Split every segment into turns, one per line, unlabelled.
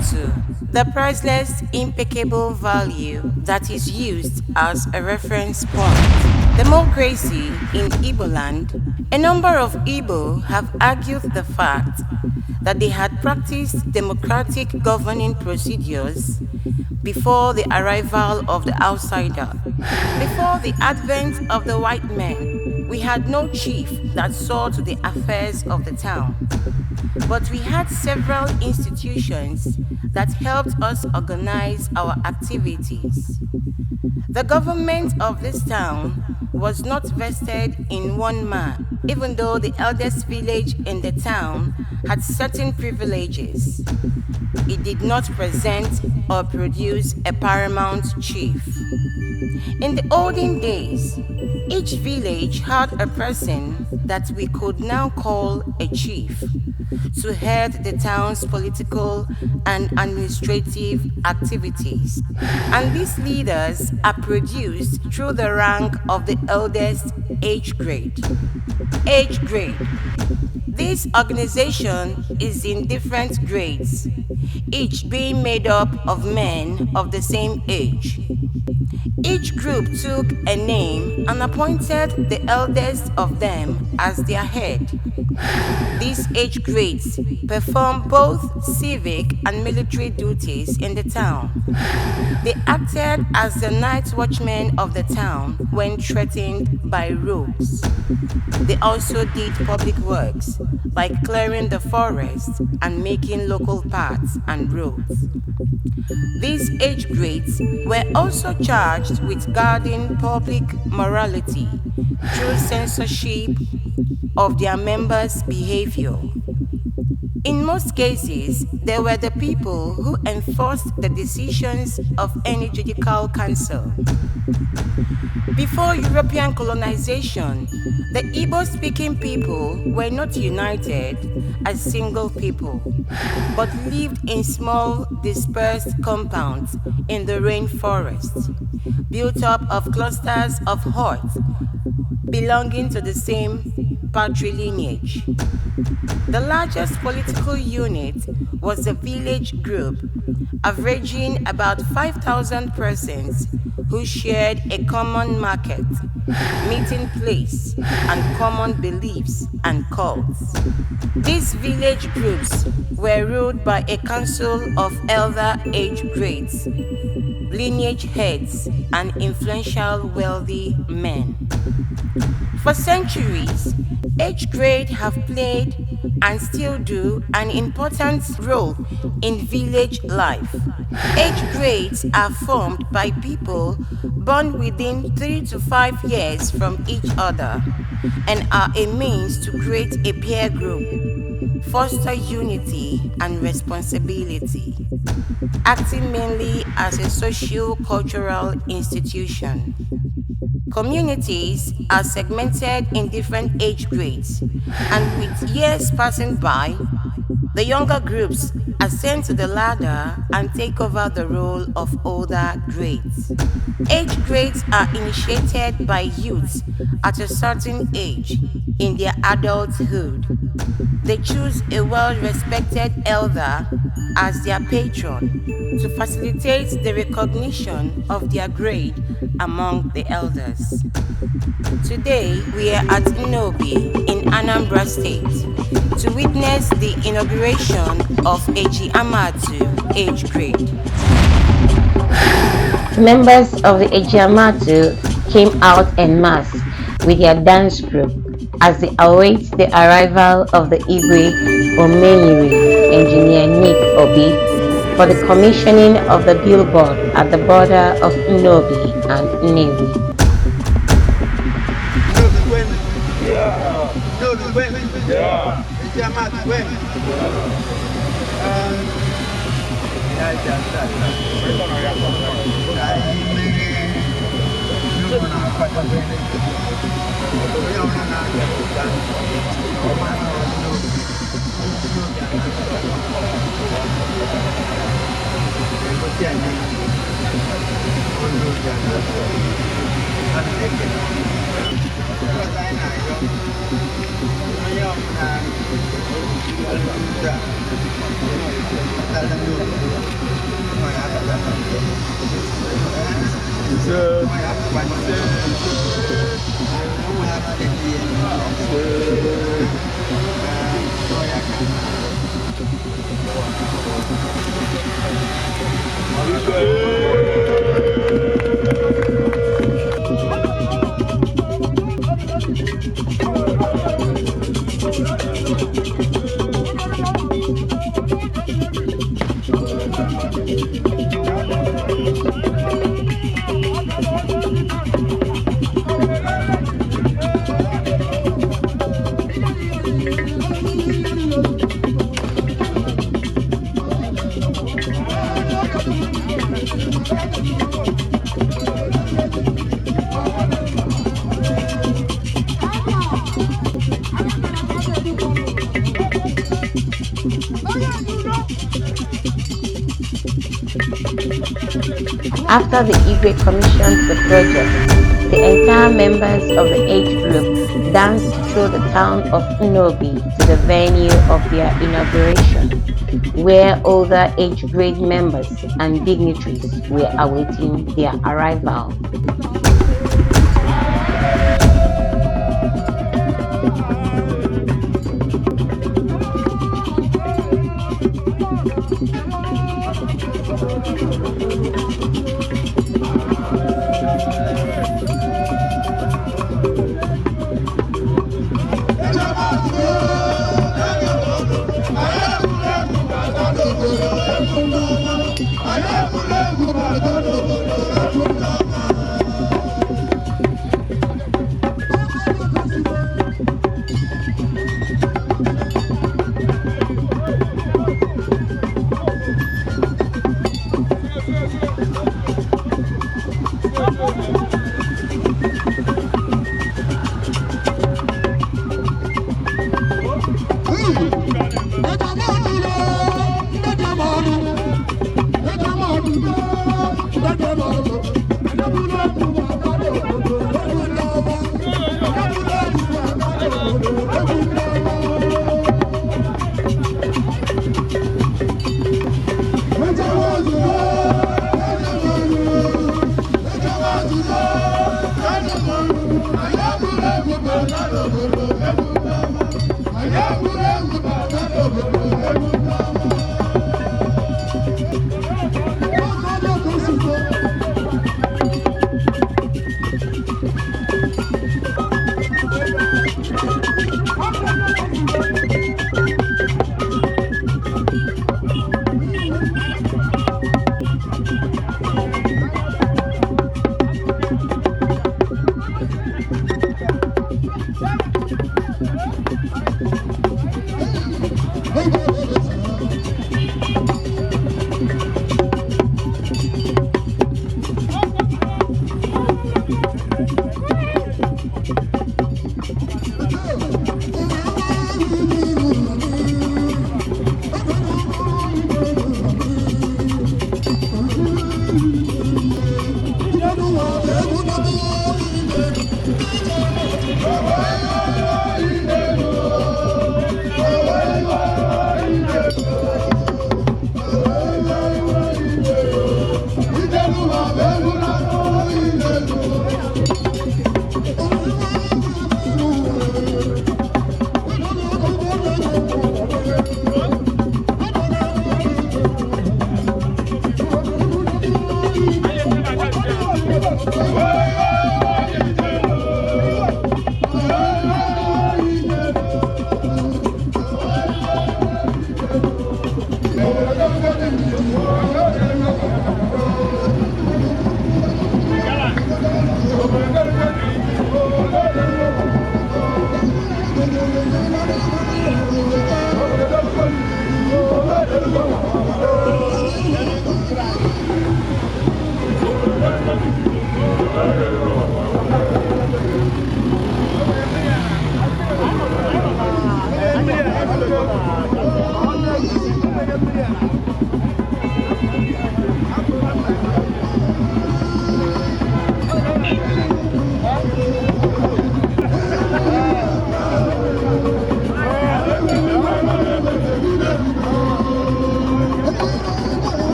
Ejiamatu, the priceless, impeccable value that is used as a reference point. Democracy in Igbo land, a number of Igbo have argued the fact that they had practiced democratic governing procedures before the arrival of the outsider. Before the advent of the white men, we had no chief that saw to the affairs of the town. But we had several institutions that helped us organize our activities. The government of this town was not vested in one man, even though the eldest village in the town had certain privileges. It did not present or produce a paramount chief. In the olden days, each village had a person that we could now call a chief to head the town's political and administrative activities. And these leaders are produced through the rank of the eldest age grade. Age grade. This organization is in different grades, each being made up of men of the same age. Each group took a name and appointed the eldest of them as their head. These age grades performed both civic and military duties in the town. They acted as the night watchmen of the town when threatened by rogues. They also did public works like clearing the forest and making local paths and roads. These age grades were also charged with guarding public morality through censorship of their members' behavior. In most cases, they were the people who enforced the decisions of any judicial council. Before European colonization, the Igbo-speaking people were not united as single people, but lived in small, dispersed compounds in the rainforest, built up of clusters of huts belonging to the same patrilineage. The largest political unit was the village group, averaging about 5,000 persons who shared a common market, meeting place, and common beliefs and cults. These village groups were ruled by a council of elder age grades, lineage heads, and influential wealthy men. For centuries, age grades have played and still do an important role in village life. Age grades are formed by people born within 3 to 5 years from each other and are a means to create a peer group, foster unity and responsibility, acting mainly as a socio-cultural institution. Communities are segmented in different age grades, and with years passing by, the younger groups ascend to the ladder and take over the role of older grades. Age grades are initiated by youths at a certain age in their adulthood. They choose a well-respected elder as their patron to facilitate the recognition of their grade among the elders. Today, we are at Nnobi in Anambra State to witness the inauguration of Ejiamatu age grade.
Members of the Ejiamatu came out en masse with their dance group as they await the arrival of the Igwe Omenyere engineer Nnobi for the commissioning of the billboard at the border of Nnobi and Nnobi. After the Igwe commissioned the project, the entire members of the age group danced through the town of Nnobi to the venue of their inauguration, where older age grade members and dignitaries were awaiting their arrival.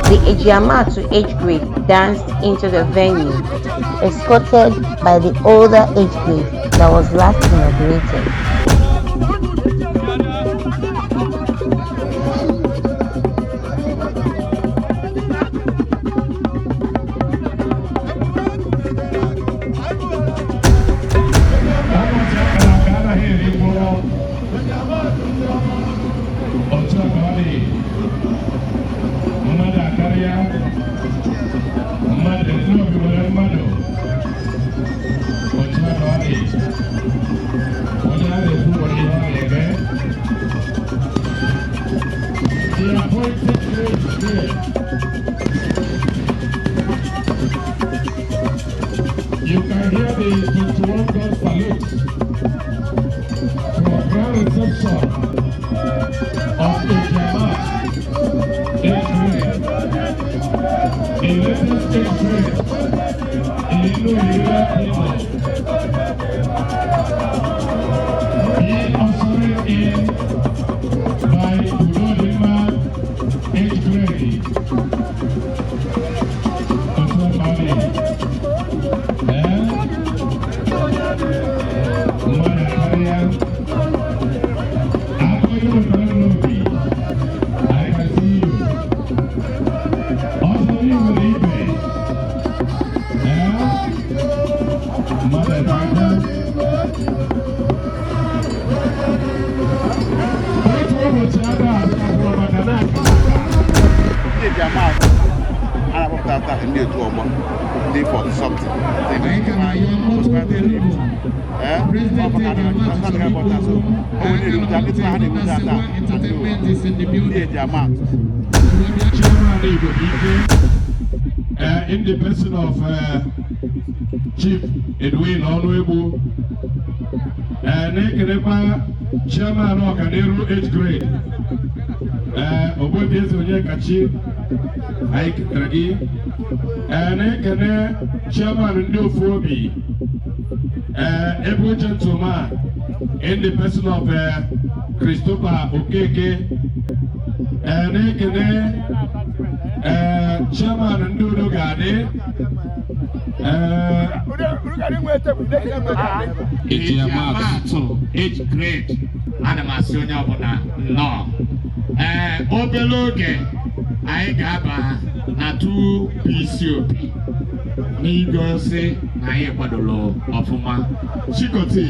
The Ejiamatu age grade danced into the venue, escorted by the older age grade that was last inaugurated.
You can hear the 21 gun salute from grand reception of Ejiamatu age grade, the latest age grade in Nnobi Igbo. He ushered in by Nnobi age grade.
Ndị otu ọgbọ ndị for something ndị Ejiamatu
in the person of Chief Edwin Onwebo, Chairman of Kanero 8th grade, Obobies Onyekachi, Ike Dragi, Chairman Nnobi, able gentleman in the person of Christopher Okeke, Chairman Nnobi, Ejiamatu 8th grade, Animation Abona, no. Obeloge, I gaba na 2 PCOP. Nigose, na Ekwadolo, Ofuma. Chikoti,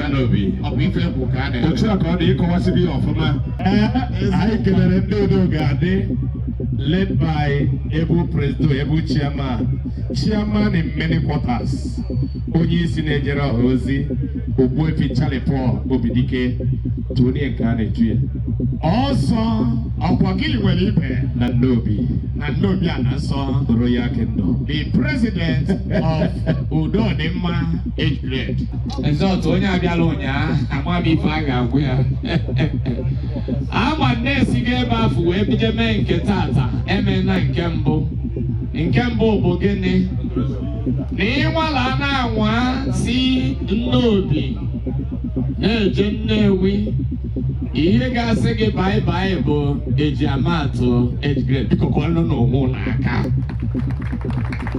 Nnobi, of Ife Bukane. The truck on the Ecowassibi Ofuma. I can led by Ebu President, Ebu Chairman in many quarters. Onye Sinejera Rosi, Obuefi Chalepo, Obidike, Tony and Kane Tuye. Also, Akwakili Welipe, Nnobi Anaso, Royal Kingdom. The president of Udonema 8th grade. And so, Tonya Bialonia, Amabi Faga, where I'm a Nessie gave up with Benjamin Ketata, MN9 Kembo. In Kembo Bogene, Niwala wa si Nnobi, Jennewi, Iga sege bye bo, Ejiamatu 8th grade, because I don't know who naka.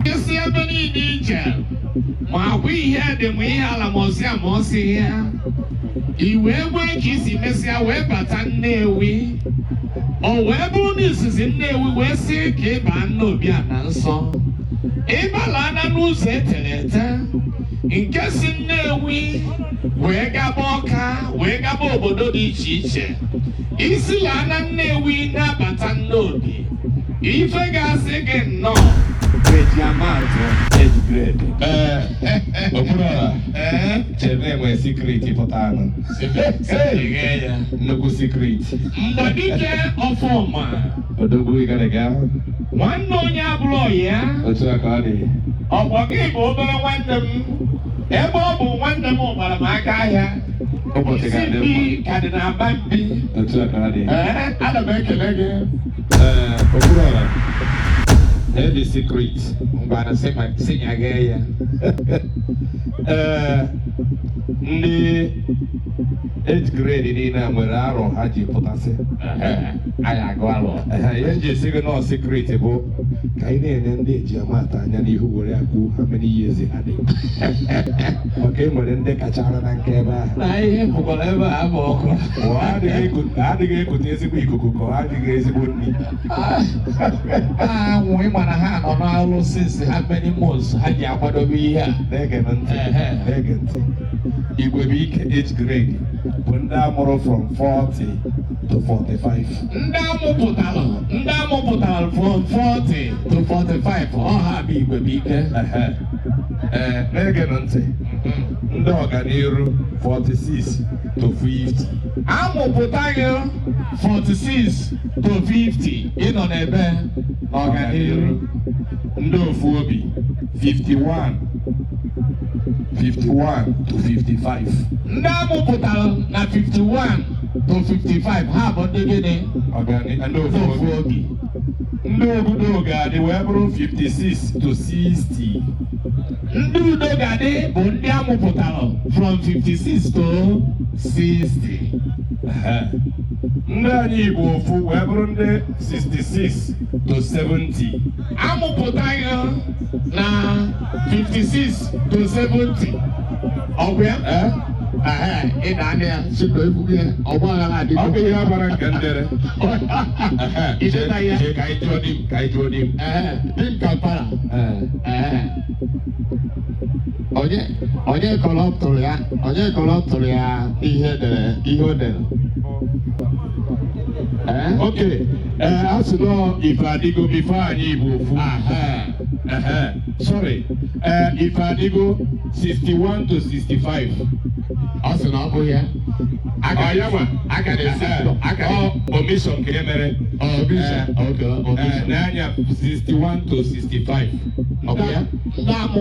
You see, I'm in Egypt. Ma we hear them, we are Mosi here. Iwe kisi mesia we batanewi. Owebu is in there, we were sick, Nnobi Anaso. Ebalana nuze teleta. In case in there we gaboka, gabo bodo di chiche. Isi Newi na Nnobi. If I gas again, no. Ejiamatu 8th grade. Children were secret for time. Say, no secret. But you can't offer man. We gotta go. One no yablo, yeah. What's that called? Oh, what game over one them? Ebo one them over my guy. Oh, see, Cadena Bambi. What's that called? I don't make a leg. The secret. I'm gonna say my sing again. The 8th grade in Amaro had you put us. I go along. I just say no secret about Kaine and Ejiamatu and who were how many years he had it. Okay, but then they catch on and came back. I whatever I'm walking. Why did they could add again? Could you see me? Could add again? Women have on our since how many months had you about to be here? They can it will be 8th grade. Ndamoro from 40 to 45. Ndamo Putal from 40 to 45. Oh, happy baby. Neganante. Ndoganiru 46 to 50. Amo Putayo 46 to 50. In on a bed. Organiru. Ndofuobi 51 to 55. Ndamo Putal na 51 to 55. How about the beginning? Organic and Ndofuobi. Ndogade were 56 to 60. Ndogade Bondiamo Putal from 56 to 60. Ndani Igbo fu were 66 to 70. Amo Putayo na 56 to 70. Okay, in Ania, should go here. Okay, you have a candidate. Is it I told him? Think Kapara. Oye, Coloptoria, he had Okay. As you know, if I did go before I need sorry. If I did go 61 to 65.
Also now go here. I got
omission camera.
Omission. Okay.
Nanya 61 to 65. Okay. Now, I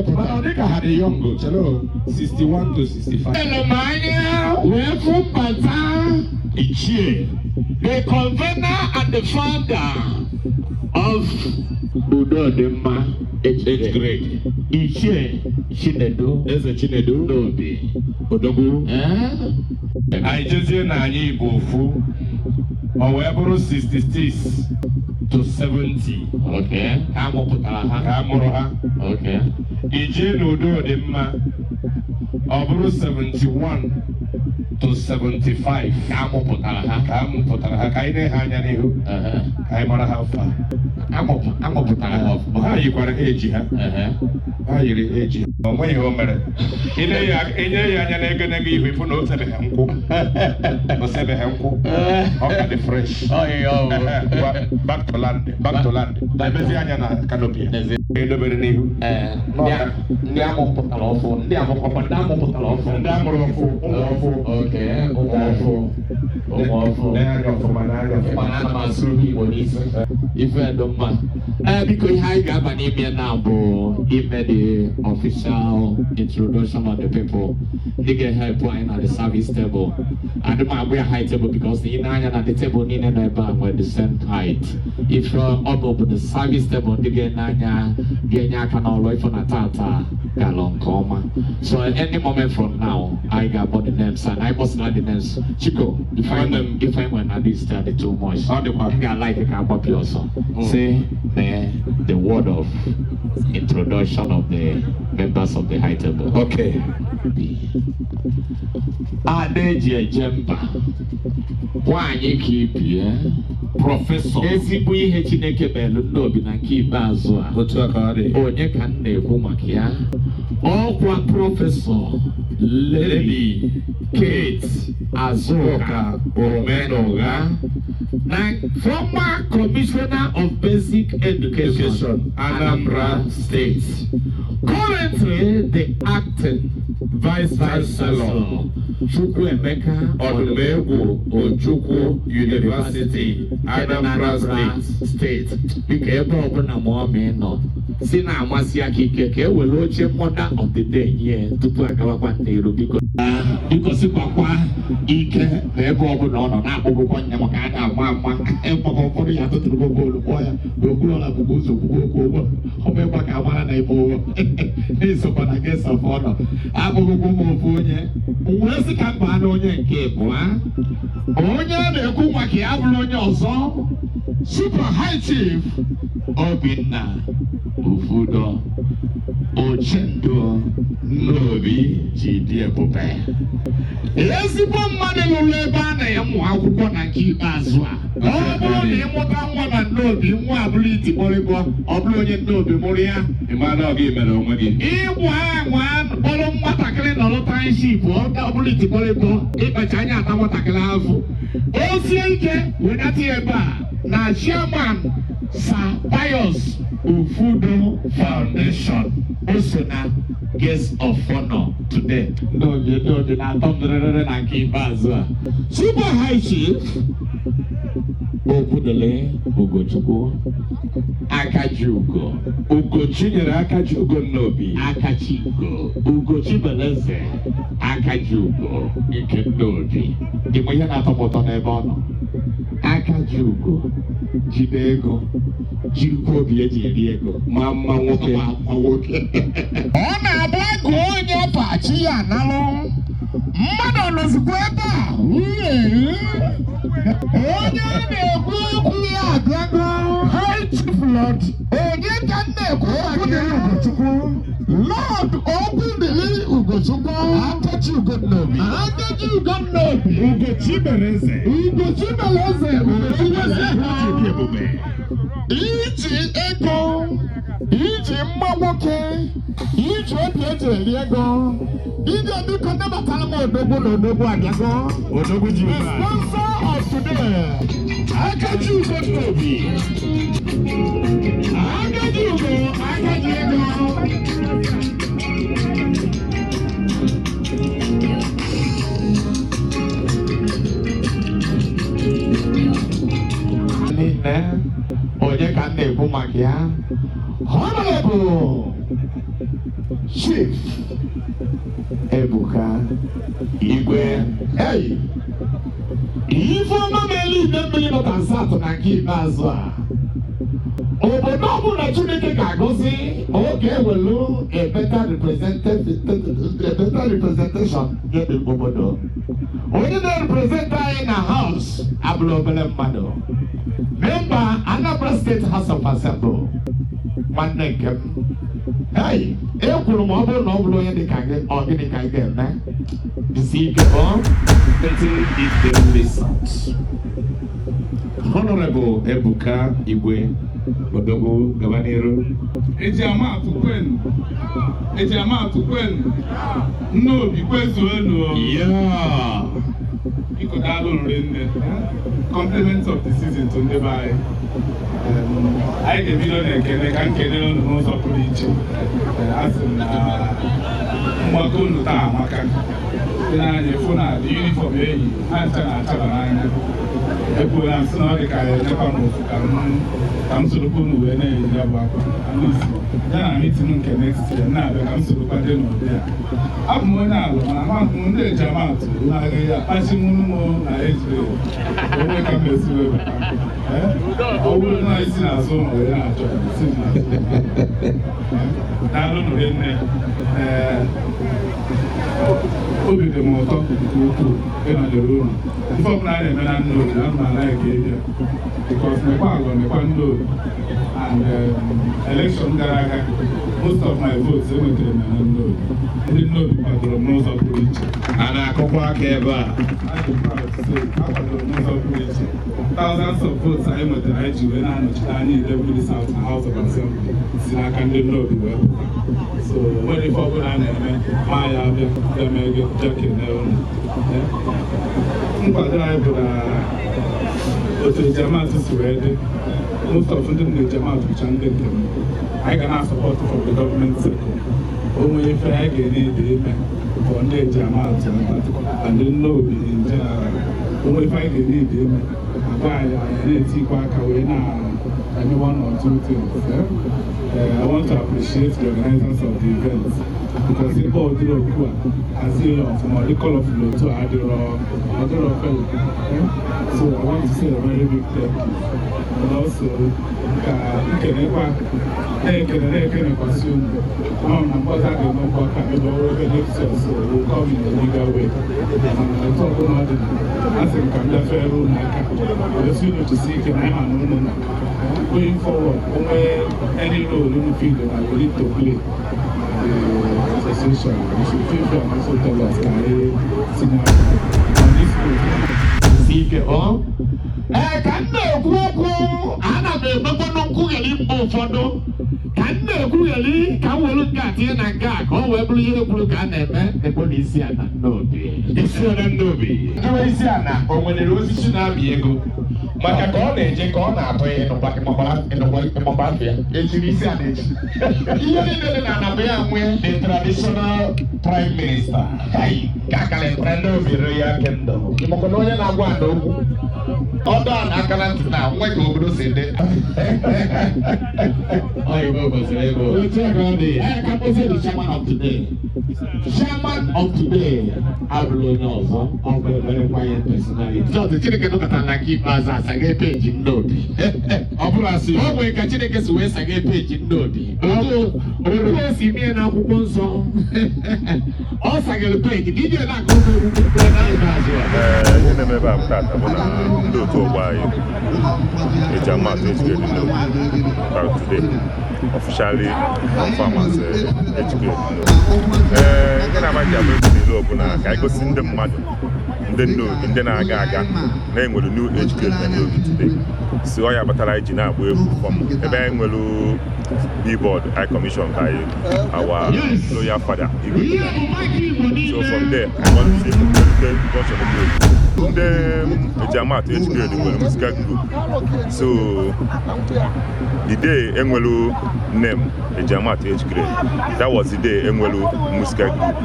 think I had a young girl. Hello. 61 to 65.
Hello, Maya. We're from Bata. The convener and the founder of Udodema 8th grade. Ichie Chinedu.
There's a Chinedu.
Nnobi. Odogu.
I just hear Nani Bofu. However, 66 to 70.
Okay.
Kamuraha.
Okay.
Ije Udodema. Over 71 to 75. Kamuputaraha. Kaine Hanyanihu. Kaimaraha. How you got an age? How you age? When you're married, in a give for no 7 uncle. No 7 uncle. The fresh. Back to land. Back to land. Diversiana canopy.
Because I got an email now, give me the official introduction of the people. They get help at the service table. And the man we're high table because the nine at the table in and were the same height. If you're up over the service table, they get Nanya, Genya can all right from a tata, Galon Coma. So at any moment from now, I got both the names and I must not the names. Chico, if I went at this study too much, I like a cup also. Say the word of introduction of the members of the high table.
Okay.
Ejiamatu. Why you keep here? Professor. Ezigbo ihe Chineke belu Nnobi na nke ikpeazụ a.
Otu aka ọ dị.
Onye ka m na-ekwu maka ya? Ọkwa Prọfesọ Lady Kate Azuka Omenugha, na former Commissioner of Basic Education, Anambra State. Currently the acting Vice Chancellor, Chukwuemeka Odumegwu Ojukwu University, Anambra State. Bika ebe ọbụla ma ọ mee nọ si na amasị aka ike ka ewere oche Mother of the Day nye tupu agawakwa n'iru biko sikwa ike na ebe ọbụla ọ nọ na-akpụgwụkwọ nya maka a na-ama maka ụfọdụ ya tụtụrụ goolu kpọọ ya n'okpuru bụkwa ụzọ kwuo okwu ụgwọ ọmekwa ka amara na ebe ụgwọ na-esokwa na guest of honor abụghịkwa ụmụ ofu onye wee sị ka mba na onye nke bụ onye a na-ekwu maka ya bụrụ onye ọzọ Super High Chief Obinna Ufudo Ochendo Nnobi Chidi Ebube. Ezigbo mmadụ lụrụ ebe a na-amụ akwụkwọ na nke ikpeazụ a. Ọ bụrụ na ịmụta nwa na Nnobi, nwa abụrụ itikpọrịbọ, ọ bụrụ onye Nnobi mụrụ ya.
Ịmana ọ ga-emere onwe gị.
Ịgwa anwa kpọrọ nwatakịrị nọrọ township, ọ bụrụ itikpọrịbọ, ịkpacha anya ata nwatakịrị afọ. O sie ike wedata ya ebe a na Chairman Sir Pius Ufudo Foundation. Also na guest of honor today. Nnobi na-atọ na nke ikpeazụ a. Super High Chief Obudele Ugochukwu Akajiugo.
Ugochi nyere Akajiugo Nnobi.
Akachiugo. Ugochi Beleze Akajiugo nke Nnobi. Ịmụ ihe na-atọ m ụtọ n'ebe ọ nọ. Akajiugo jide ego jirikwa obi eji eri ego
Ma mma nwoke.
Ọ na-abụ agụ onye ọpachi ya analụ mmadụ nọzikwa ebe a onye na-ekwu okwu ya abịago High Chief Lord onye ka m na-ekwu okwu dịrị Ugochukwu Lord Okwudili Ugochukwu Akajiugo Nnobi
Ugochi Beleze.
Iji ego, iji mma nwoke, iji obi eji eri ego, iji biko nabatara m odogwu na odogwu abịago.
Odogwu ji
The sponsor of today
Akajugo Nnobi. Onye ka na-ekwu maka ya? Honorable Chief Ebuka Igwe. Hey! Ifeoma meli ide mmiri nọ na Nsatụ na nke ikpeazụ a. Obodo ọbụla Chineke ga-agọzi oge ewelu a better representation nye obodo. Onye na-represent anyị na House abụrụ obere mmadụ. Member Anambra State House of Assembly. Nwanne nke m. Hey, ekwuru m ọ bụrụ na ọ bụrụ onye dị ka gị, ọ gịnị ka ị ga-eme? Isi ike ọ? Honorable Ebuka Igwe Odogo Gabanero.
Ejiamatu kwenu. Nnobi kwezuenu.
Yeah.
Biko daalụ nne. Compliments of the season to ndị be anyị. Anyị ga-ebido na-ekele ka nkele unu n'ụzọ pụrụ iche. Asị m na mgbakọ unu taa amaka. Dị n'anya efu na uniform eyi ha ncha na-achaba n'anya. Ekwuola m sị na ọ dị ka enyekwa m ofu ka m sorokwa unu wee na-eyi ya bụ akwa. Ya na mitin nke next year na-abịa ka m sorokwa dị n'ụdị a. Abụ m onye alụ mana mahadum ndị Ejiamatu na-agaghị akpachi mụrụ m na ejire onwe ka m esiwe bata. Ọ bụrụ na isi n'azụ ụlọ wee na-achọ isi n'azụ. Daalụ nụ nne. Obi dị m ụtọ nke ukwuu ịnọnyere unu. Ife ọbụla a na-eme na Nnobi na mma anaghị ka ịbịa. Because mekwa agwa mekwa Nnobi. And election gara aga, most of my votes enwetara m na Nnobi. Ndị Nnobi kwadoro m n'ụzọ pụrụ iche.
A na-akụkwa aka ebe a.
Akwadoro m n'ụzọ pụrụ iche. Thousands of votes anyị nwetara anyị ji wee na-anọchite anya Idemili South na House of Assembly si n'aka ndị Nnobi wee pụta. So nwere ife ọbụla a na-eme ma ya abịa ga-emege jekene unu. Nkwado anyị bụ na otu Ejiamatu si wee dị. Most of ndị Ejiamatu bụcha ndị nke m. Anyị ga na-asọpọtụ from the government sector. O nwere ife anyị ga-ede ime for ndị Ejiamatu and ndị Nnobi in general. O nwere ife anyị ga-ede ime agwa anyị na-etikwa aka wee na-eme one or two things. I want to appreciate the organizers of the event because the board did a good as you know from the colorful to other fellow. So I want to say a very big thank you. And also, so we'll come in a legal way. And I talk about it. I think I'm the fair room. I you to see can I going forward, any role in the field that we need to play. The association, we should feel from also tell us on this program.
See you all. Can no ana me no kugeli mbo fodo. Can no kugeli ka wolu gati na ga ko we bulu ye bulu ka na eme e bo ni isi ana Nnobi. Isi ana Nnobi. Ewe isi ana o nwere osisi na abi ego. Maka ka ọ na-eje ka ọ na-atọ ya ịnọkwa afịa ejiri isi a na-eji ihe niile dị na anabụ ya nwee the traditional prime minister ka akara ekpere Nnobi Royal Kingdom ịmakwa na onye na-agwa ada okwu ọdụ a na-aka na ntị na nwe ka obodo si dị oyibo gosiri ego otu aka ọ dị ka kpọzie the chairman of today abụrụ onye ọzọ ọ bụ very quiet personality jọdụ Chineke nọkọtara na nke ikpeazụ asaghe peji Nnobi ọ bụrụ asị ọ nwere ka Chineke si wee saghe peji Nnobi otu o si mie na akwụkwọ nsọ ọ saghere peji vidiyo na-akọ
ihe na-eme ebe a tata bụ na ndị otu ọgbọ anyị Ejiamatu educated Nnobi today officially confirm as educated Nnobi. Ihe na-amaghị abụ ebe niile ọ bụ na ka anyị gosi ndị mmadụ ndị Nnobi ndị na-aga aga na enwere new educated Nnobi today si ọ ya batara anyị ji na-agba egwu fọm ebe anyị nwere billboard I commissioned by our loyal father, Igbo. So from there, I want to see the bunch of the Ejiamatu Age-grade with a musical group. So the day Enwelu name Ejiamatu Age-grade, that was the day Enwelu musical group.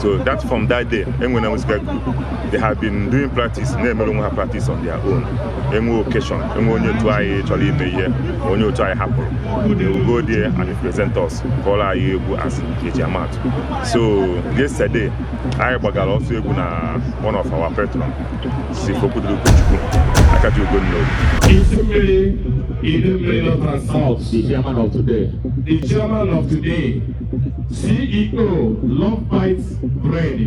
So that from that day, Enwelu musical group, they have been doing practice. Enwelu have practice on their own. Enwelu occasion, Enwelu try actually in the year, Enwelu try happen. They will go there and present us, call our Igbo as Ejiamatu. So yesterday, I bagal also one of our patrons. Si Fokudru Kuchuku, Akaju Nnobi.
North South, the chairman of today. The chairman of today, CEO, Love Bites Bread,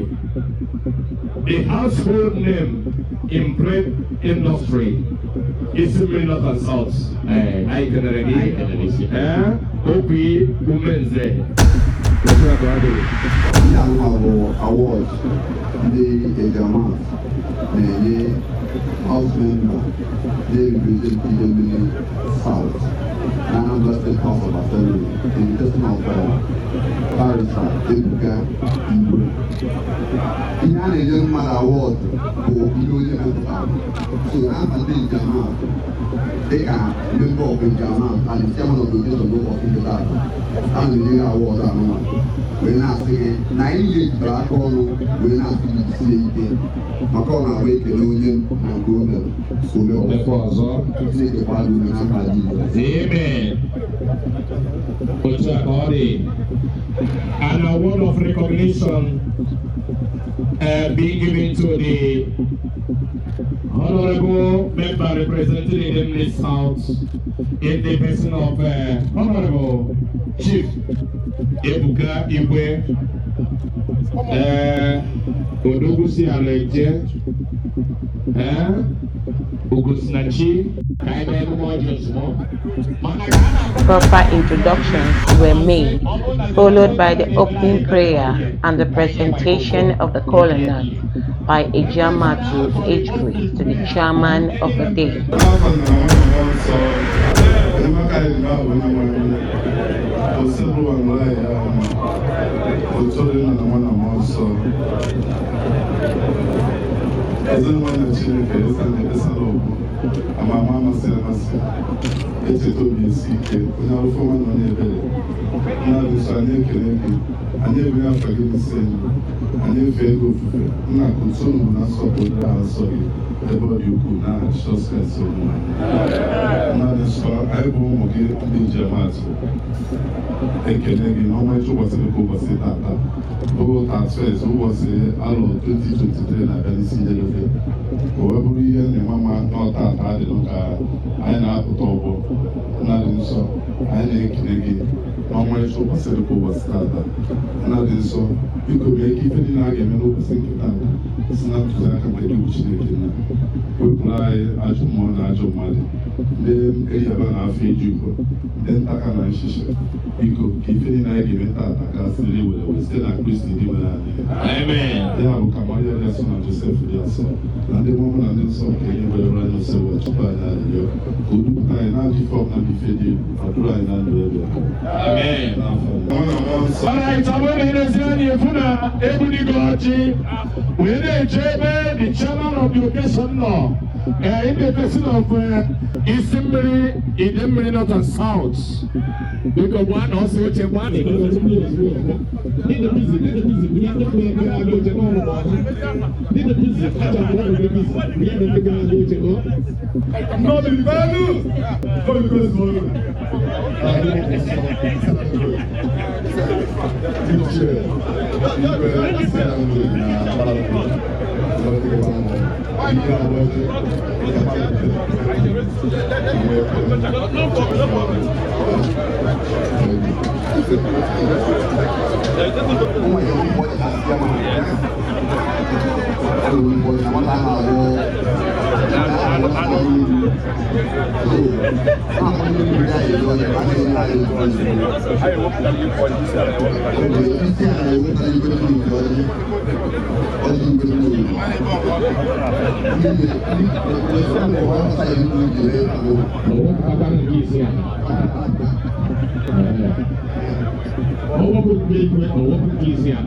the household name in bread industry. Isimri North and South. I can already. Opi Umenze.
Award, the Ejiamatu, the house member, they represent the South, ANAMBRA State House of Assembly, in the person of Barrister, Ebuka, Igbo. In an Ejiamatu award for Igbonation, so I'm the Ejiamatu. They are member of Ejiamatu and the chairman of the organization of Igbonation. And the award we're not saying 9 years back on, we're not saying it. Macron awake the union and go there. So we're all take the part of the
Amen. And a word of recognition being given to the honorable member representing the South in the person of Honorable Chief Ebuka Igwe Odogusi Aleje Ogusinachi.
Proper introductions were made, followed by the opening prayer and the presentation of the colonel by Ejiamatu Age-grade to the chairman of the day. The chairman of the occasion law, in the person of Isimri North and South. Because one also check one.
What would be easier?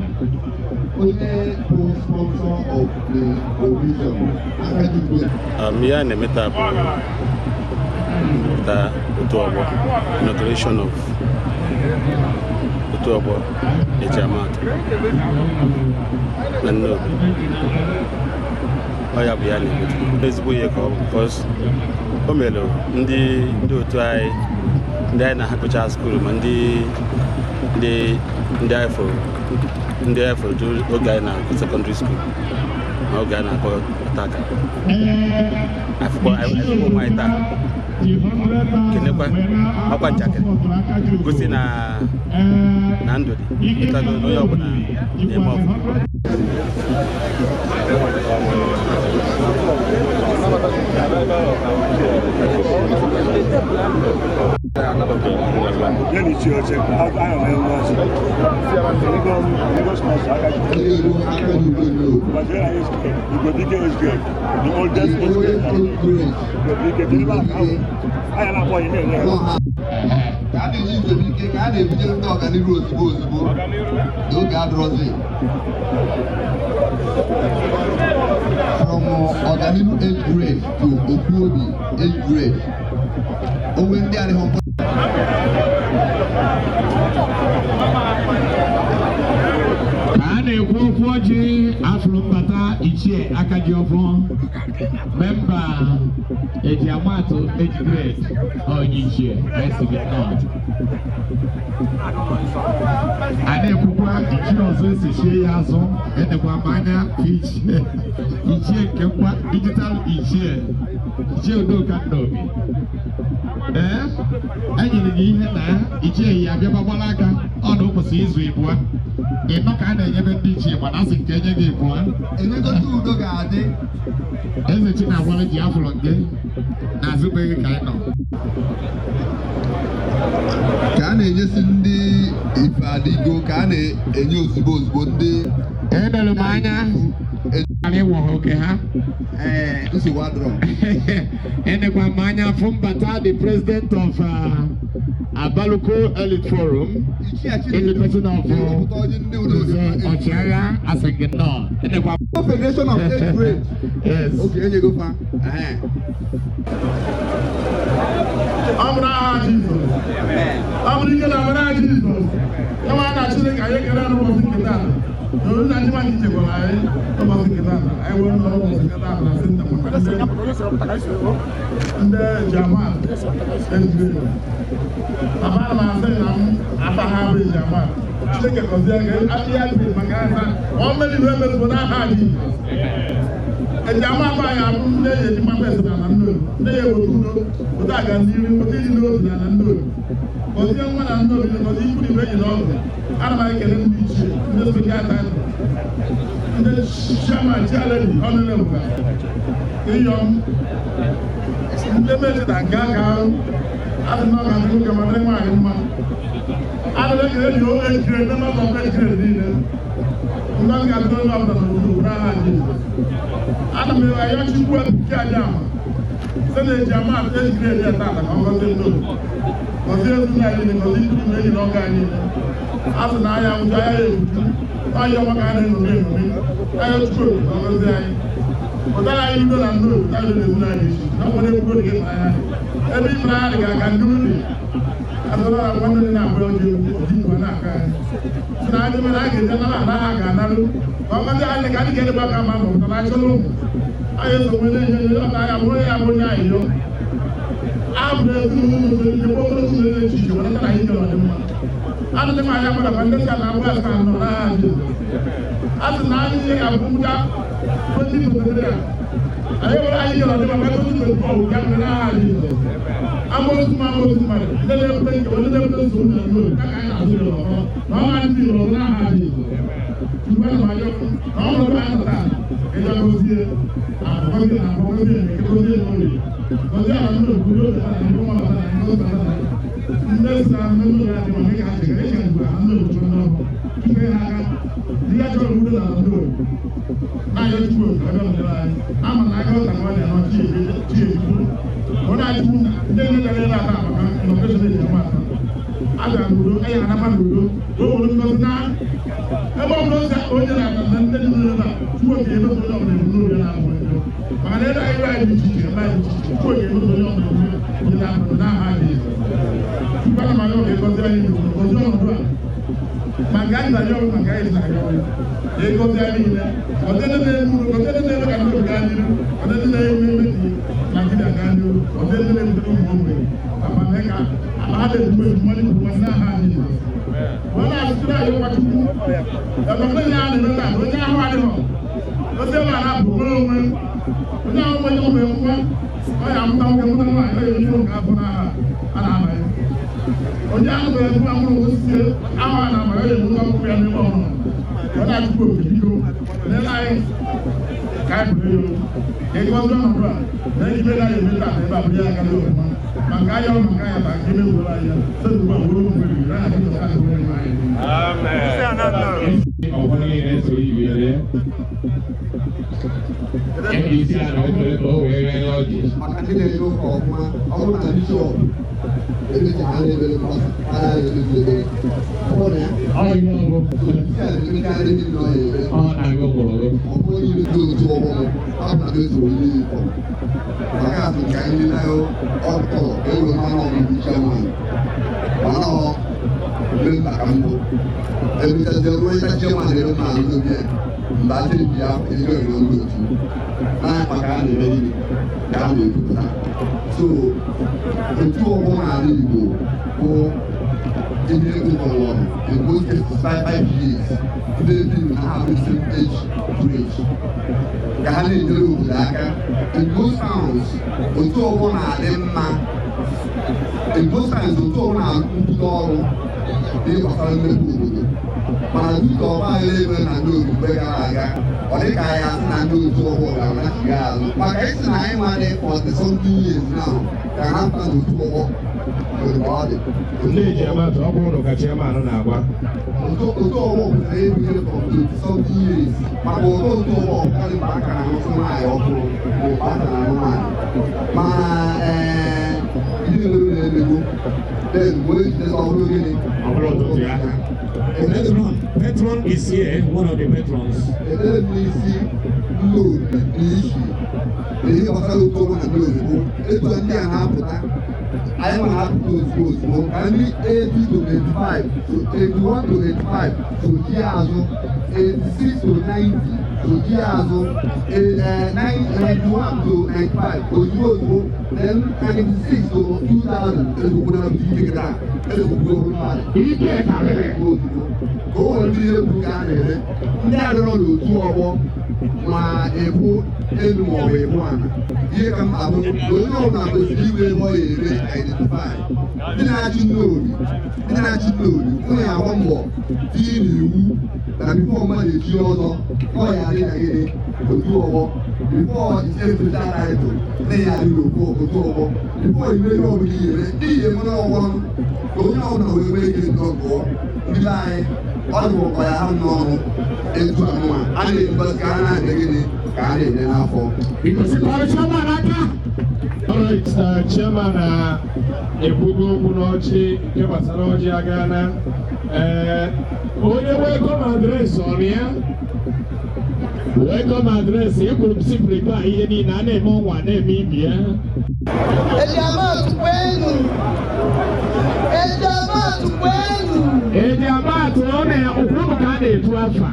Sponsor of the provision.
Yeah, Nemeta, the inauguration of Ejiamatu and Nnobi. I have been able to because Omelo, ndị otu anyị ndị anyị na-akụcha skuul ma ndị afọ oge anyị na-akụ sekọndịrị skuul ma oge anyị na-akpọ ọtaka afụkpọ nwaanyị taa kenekwa ọkwa njakịrị gosi na ndụ dị ịtago onye ọbụla na-eme ọfụma.
From Organinu age grade to Okuobi age grade. When they are home.
Afro-Bata Ichie Akajiofo, member Ejiamatu age grade or Ichie, Sewaent. And then Ichie also Ichie Yazo, and the Wamana Ichie Kempa digital Ichie Nnobi. And you Ichie Yabiabalaka on opposite Israel. It's not kind of even teaching, but I think Kenya gave one. And you go to the garden. Everything I wanted to have on day. That's a very kind of.
Can I just in the if I did go, can I and you suppose one day?
And the Lumana. And you walk okay, huh?
This is what wrong.
And the Guamania from Bata, the president of Abaluko Elite Forum, in the person of Ochara as a Geno. And the
Federation of 8th grade.
Yes.
Okay, you go far.
Amra Jesus. Amra Jesus. Come on, actually, I can run over the Kitana. No, not even the table. I was the Kitana. I will not over the Kitana. And the Jamal. Amara said, I'm having Jamal. Take a consideration. I can't be Magana. How many members would I have? And Jamal, I am there. My best and unknown. They will do without a new, but they know than unknown. But the young man unknown because he could be very long. And I can reach you. Just because and then Shaman challenge honorable. The young, the message that Gaga, I don't know how to look at my man. I don't know your age grade, not of age grade. I'm not going to go out of the I don't know, I actually work with Jam. Send a Jamal, age grade, I'm going to do. But there's no idea, because he couldn't make it all. After I am tired, I am a kind of name. I am true, I was there. But then I know and know that is not issue. Nobody will go to get my hand. Every man I can do it. I don't know, I'm wondering about you. So I don't know, I can tell you, I can do. But I can't get back on my mouth. I don't know. I am the winner, I am where I am now. I'm the one that I know. I don't think I am a abundance and I'm well found. After 9 years, I moved up 20 to the day. I have an idea of the Mamma. I'm going to my own money. Then I think a little bit soon and good. I know. Mama and people are not. You went my own. All the time. And I was here. I'm going to go only. But then I'm not good. Unless I'm not going to make a generation, I'm not going to know. The actual rule of the road. I am true. I'm an icon and one and not cheap. When I do, then I n'udo anyị anaba n'udo ka o were ngozi na ebe ọ bụla ozi onye na-ata ndị niile na tupu oge emeso onye ọbụla ebumnobi na-abụ ego maka na ebe anyị dị iche iche ebe anyị dị iche iche tupu oge emeso onye ọbụla onye na-abụ n'aha dị tukwara ma ya oge gozi anyị n'ozi ọnọdụ a maka anyị na-ayọ ọrụ maka anyị na-ayọ ọrụ egozi anyị niile ọdịdị na-eme ka ndị oge anyị n'iru ọdịdị na-eme emebi Nigeria gaa n'iru ọdịdị na-ebutere ụmụ ogbenye ma mee ka ala ha na-ebume mmadụ bụ nwanne aha anyị ọ na-asụtụrụ anyị nwachukwu ebe ndị ya na-eme ka onye ahụ adịghọ ozi ebe a na-abụ nwere onwe onye ahụ nwenye ụmụ nwa ọ ya amụta nwoke mụta nwaanyị ọ ya nke afọ n'aha a na-amaghị onye ahụ bụ nwa mụrụ osisi ahụ a na-amaghị ọ ya emuta nwoke ya n'ime ọhụrụ ọ na-achụkwu oke biko n'ele anyị ka anyị bụrụ ego ọzọ ọnọdụ a na-ejibe na eme taa ebe a bụrụ ya aka n'ọfụma maka anyị ọrụ maka anyị ba nke ime gwụrụ anyị sezugba gwụrụ mmiri na anyị dọka anyị nwere anyị
ọgbọ niile so ibe ya isi a na-ekele ka o wee ree ọjị
maka ndị na-enye ụka ọfụma ọ bụrụ na bishọp emecha ha na-ebere mgbasa ha na-ebere ọ na ya
ọ ihe ọgụ ọ na-agụ gwụrụ
ọ bụrụ onye ibe dị otu ọgbọmụ ọ bụ na mezuo ihe ịkọ maka asị nke anyị na ọtọ ewe mmanụ ọmụmụ chairman mana ọ memba ka mbụ emechazie ruo ịta chairman ebe ma alụzie mgbe a na-ebi ya ego ego ndị otu n'anya maka a na-eme ihe ka a na-ebupụta so otu ọgbọ n'ala Igbo bụ ihe ụkọlọrụ in most cases 5 years ndị ebi na ha bụ same age to age ka ha na-enyere obodo aka in most towns otu ọgbọ na-adị mma in most times otu ọgbọ na-arụpụta ọrụ dị gbasara mmepe obodo mana dịka ọgba aghara ebe na ndị otu mgbe gara aga ọ dị ka anyị asị na ndị otu ọgbọ ga-anachighị azụ maka isi na anyị nwere for something years now ka ha mpa na otu ọgbọ
ndị Ejiamatu ọ bụrụ ka chairman na-agwa
otu ọgbọ kwesịrị ebunye from 20 years maka ụtọ otu ọgbọ karị mgbe aka na arụsị nwaanyị ọhụrụ bụ mgbe aka na arụ nwaanyị mana ihe na-emego then wee jidesa ọhụrụ gịnị
ọ bụrụ ụtụtụ ya Patron is here, one of the patrons.
Ebere m n'isi load n'ishi na ihe gbasara otu ọgbọ na load bụ etu ndị a na-apụta anyị ma na-apụta ozugbo ozugbo ka ndị 80 to 85 so 81 to 85 sochi azụ 86 to 90 sochi azụ 91 to 95 ozugbo ozugbo then 96 to 2000 ezokwuna ike gịda ezokwuna mmadụ
ike karịrị
ozugbo ka o nwere ndị ihe bụ ka a na-ere ndị adịrọ n'otu ọgbọ ma ebu elu ma ọ bụ ebu ana ihe ka mkpa bụ na onye ọbụla kwesịrị inwe ebe ọ ga-ere identify ndị na-achị Nnobi onye agba mbọ tinye n'iwu na bifo mmadụ echi ọzọ ọ ya adị na gịnị otu ọgbọ bifo isefeta taịtụl na ya adị n'otu ọgbọ bifo iwe ihe ọbụla iyere n'ihi enwere ọgbọ ka onye ọbụla wee nwee ike ntọ gụọ ndị be anyị ọ dịbụkọ ya ha n'ọrụ etu anụma a na-ebugasị ka a na-adị gịnị ka a na-enye n'afọ
chairman ekwugo okwu n'ọchị nke gbasara ọjị aga na onye welcome address ọrụ ya welcome address ekwuru m sifrịta ihe niile a na-eme ọnwa na-eme ibi ya
Ejiamatu kwenu
Ejiamatu ọ na-ụkwụ ka a na-etu afa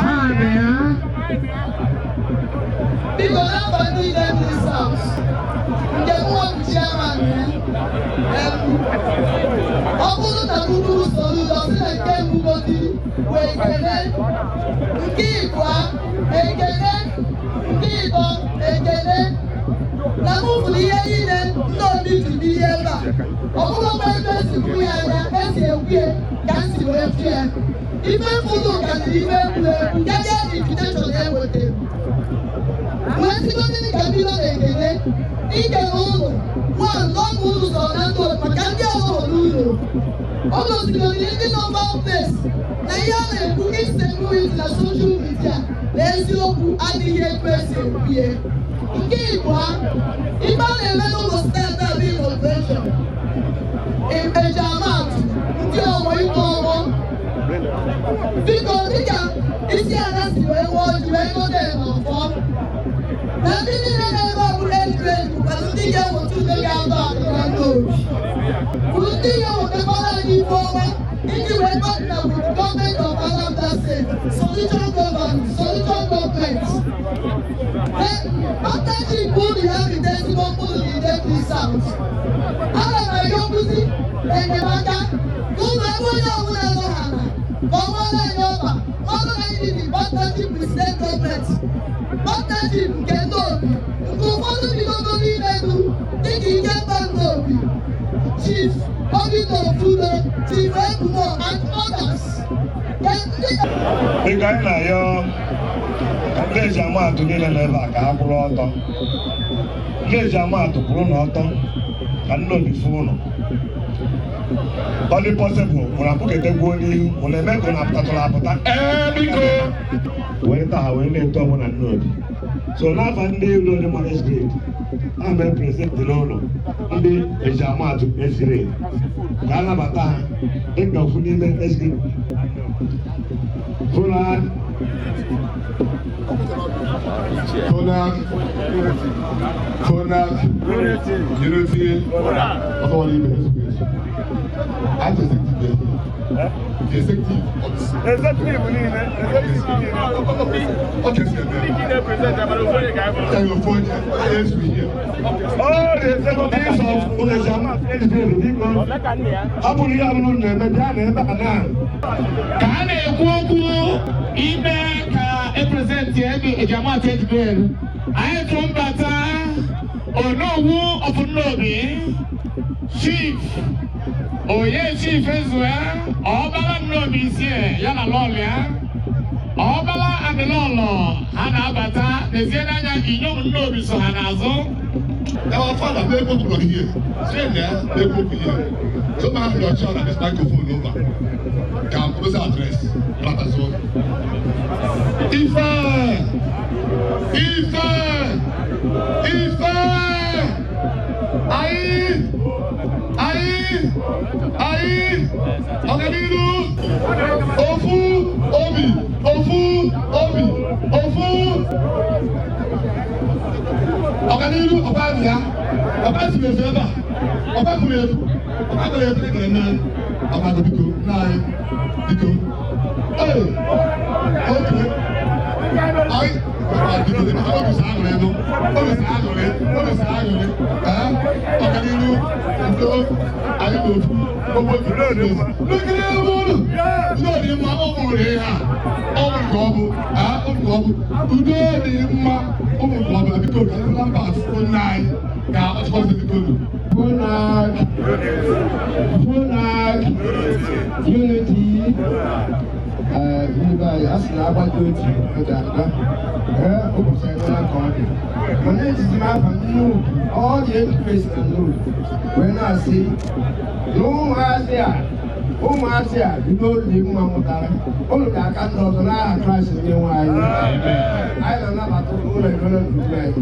ha na ya
biko n'afọ niile ndị South nke nwa bụ chairman ya ọ bụrụ na bụrụ usoro ụzọ si na nke mbugodi wee ekele nke ịbụa ekele nke ịtọ ekele na mụfụrụ ihe niile Nnobi ji bụ ihe ebe a ọ bụrụ mgbe ebe esi kwu ya anya esi ekwu ya ka m si wee fụ ya ife mfụrụ kasịrị ife egwuregwu nke ga invitation ya ewetara wee sigodịrị ka bido na-ekele ikele ụlọ n'ọnụ ụzọ na ndụ maka ndị ọzọ n'ụlọ ọ gosigodịrị ndị nọmba place na ihe a na-ekwu isekuriti na soshal midia na eziokwu adịghị ekwu esi ekwu ihe nke Igbo ife a na-eme n'ụlọ steeti abụ Igbonation Because isi ala si wee wụọ ji wee gote n'ọfọ. Na ndị niile na-ebe ọbụla ejiri bụkwara ndị ga-eweta ume ga-atọ atọ na Nnobi. Bụrụ ndị ga-ewetakwara anyị ife ọma iji wee partner with the government of Anambra State, solution government. Partnership will have the testimony in the South. Ana m ayọkụzi enyemaka ụmụ onye ọbụla nọ ha na gọvanọ anyị ọba ọrụ anyị dị partnership with state government. Partnership nke Nnobi nke ụfọdụ bidogo n'ime elu dịka ike mba Nnobi, Chief Obinna Ofudo, Chief Ebumo and others.
Dịka anyị na-ayọ ndị Ejiamatu niile n'ebe a ka ha kwụrụ ọtọ. Ndị Ejiamatu kwụrụ n'ọtọ ka Nnobi fụ ụnụ. Ọ dị pọsịbụl mụrụ apụkete gwuo n'ihu mụ na-eme ka ụnụ apụtatụrụ apụta. Biko! Wee taa ha wee na-eto ọmụ na Nnobi. So n'afọ ndị ụlọ ndị managed grade, a mee prezidenti n'ụlọ ndị Ejiamatu eziri ka a nabata ha dịka ofu n'ime eziri. Konak Unity ọkọwara ibe executive niile hapụrụ ihe abụrụ na-eme bịa na ebe a na
ka a na-ekwu okwu ime ka eprezentị Ejiamatu ejibere anyị tụ mbata Onowu of Nnobi Chief Chief Ezue Ọbala Nnobi isie ya na lọlụ ya Ọbala Adịlọlọ ha na-abata n'ezie n'anya inyom Nnobi so ha n'azụ.
Our father, they go from here. Say there, they go from here. So I have your child and this microphone over. Can close the address. Not as well. Ife! Ọganiru! Ofu! Obi! Ọganiru ọba abịa, ọba si mefe ebe a, ọba kwuru efu, ọba kwuru efu ekele nne, ọba dị biko, nne anyị, biko. Ee, oke, anyị, ọba biko, obi sa aṅụrị ego, obi sa aṅụrị, ọganiru, ndo, anyị bụ ofu, ogbo ofu, n'okiri ebe ụlọ, udo dị mma, ọ bụrụ ihe a, ọ bụ nke ọ bụ, udo dị mma. Ụmụ ọbụla biko ka ndị mba asụsụ nna anyị ka ọchịkọsị biko nụ. Konak Unity ndị be anyị asị na agbata otu oge aga ụbọchị egola ka ọ dị mana ejizi m afa Nnobi ọ dị edukesi na Nnobi wee na-asị na ụmụazị a dị n'olu dị mma mụtara ụlọ ga-aka ndị ọzọ n'aha Kraịst onye nwe anyị na-anabata ụlọ ekele nduzi anyị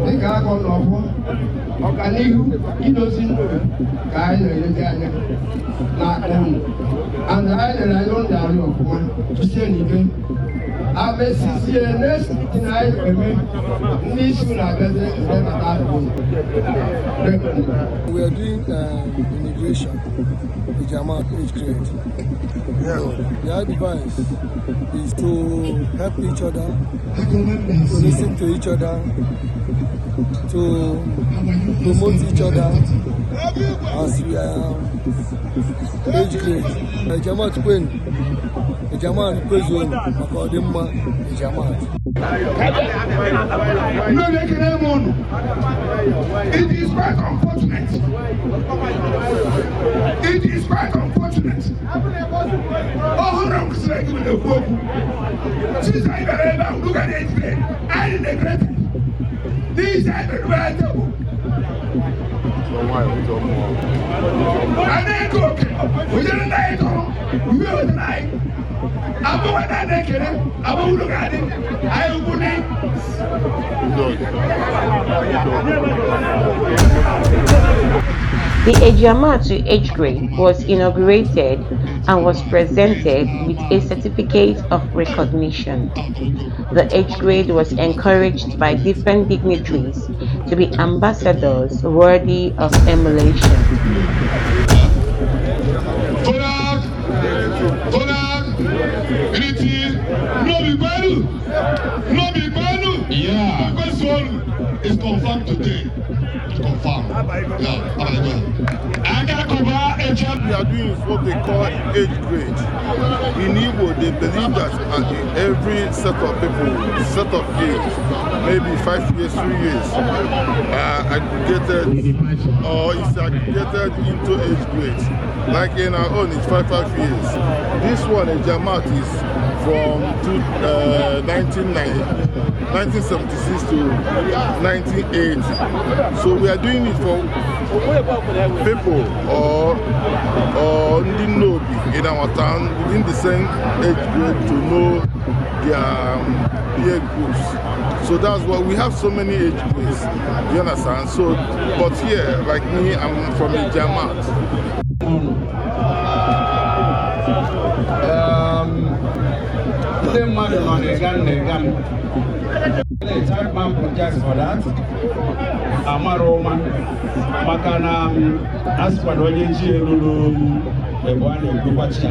dịka akọ n'ọfọ ọganihu idozi ndụ ka anyị na-elezi anya n'aka ụlọ and anyị lere anya ụlọ anyị ọfụma jisie n'ike abesizie n'esiti na anyị eme ndị isi ụlọ abịazi ndebata ahụ.
We are doing immigration, Ejiamatu age grade. The advice is to help each other, to listen to each other, to promote each other as we are age grade. Ejiamatu Queen, Ejiamatu President, Makodimma, Ejiamatu.
It is quite unfortunate. Since I look at it, I regret it. These are the right people. I didn't cook. We didn't like it. We were tonight. I'm going to make it. I'm going to look at it. I will name.
The Ejiamatu age grade was inaugurated and was presented with a certificate of recognition. The age grade was encouraged by different dignitaries to be ambassadors worthy of emulation.
Yeah, it's confirmed today. It's confirmed. Yeah,
we are doing is what they call age grade. In Igbo, they believe that every set of people, set of age, maybe 5 years, 3 years, aggregated or is aggregated into age grades. Like in our own, it's 5 years. This one, Ejiamatu, is from 1976 to 1980. So we are doing it for people or Nnobi in our town within the same age group to know their peer groups. So that's why we have so many age groups. You understand? So, but here, like me, I'm from Ejiamatu.
Thank man protest for that. Amaroma Makana Aspadoji Lulu Ebwana Gubacha.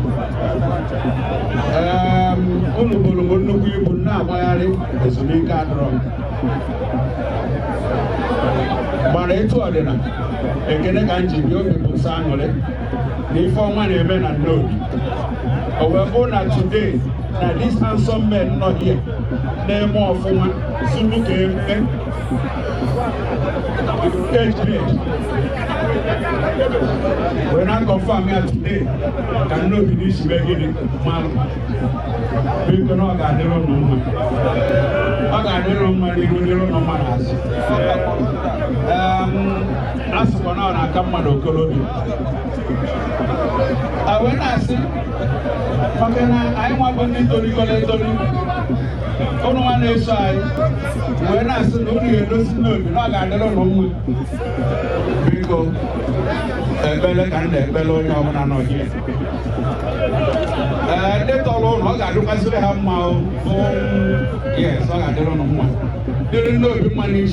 Unubulu Buna Wayari is a big drum. But it's ordinary. Again, I can't give you people sanguine. The former men and Nnobi. Our owner today, that these handsome men not here. They're more for one. Zulu came age grade. When I confirm here today, can no be this beginning. We cannot get the wrong number. I got the wrong money, we don't know my ass. As for now, I come on the colony. When I say, I want to go to one side, when I said, only a dozen, not I don't know. Because a belly and a bellow, I'm not here. They told all I do have my own. Yes, I don't know. Didn't know the money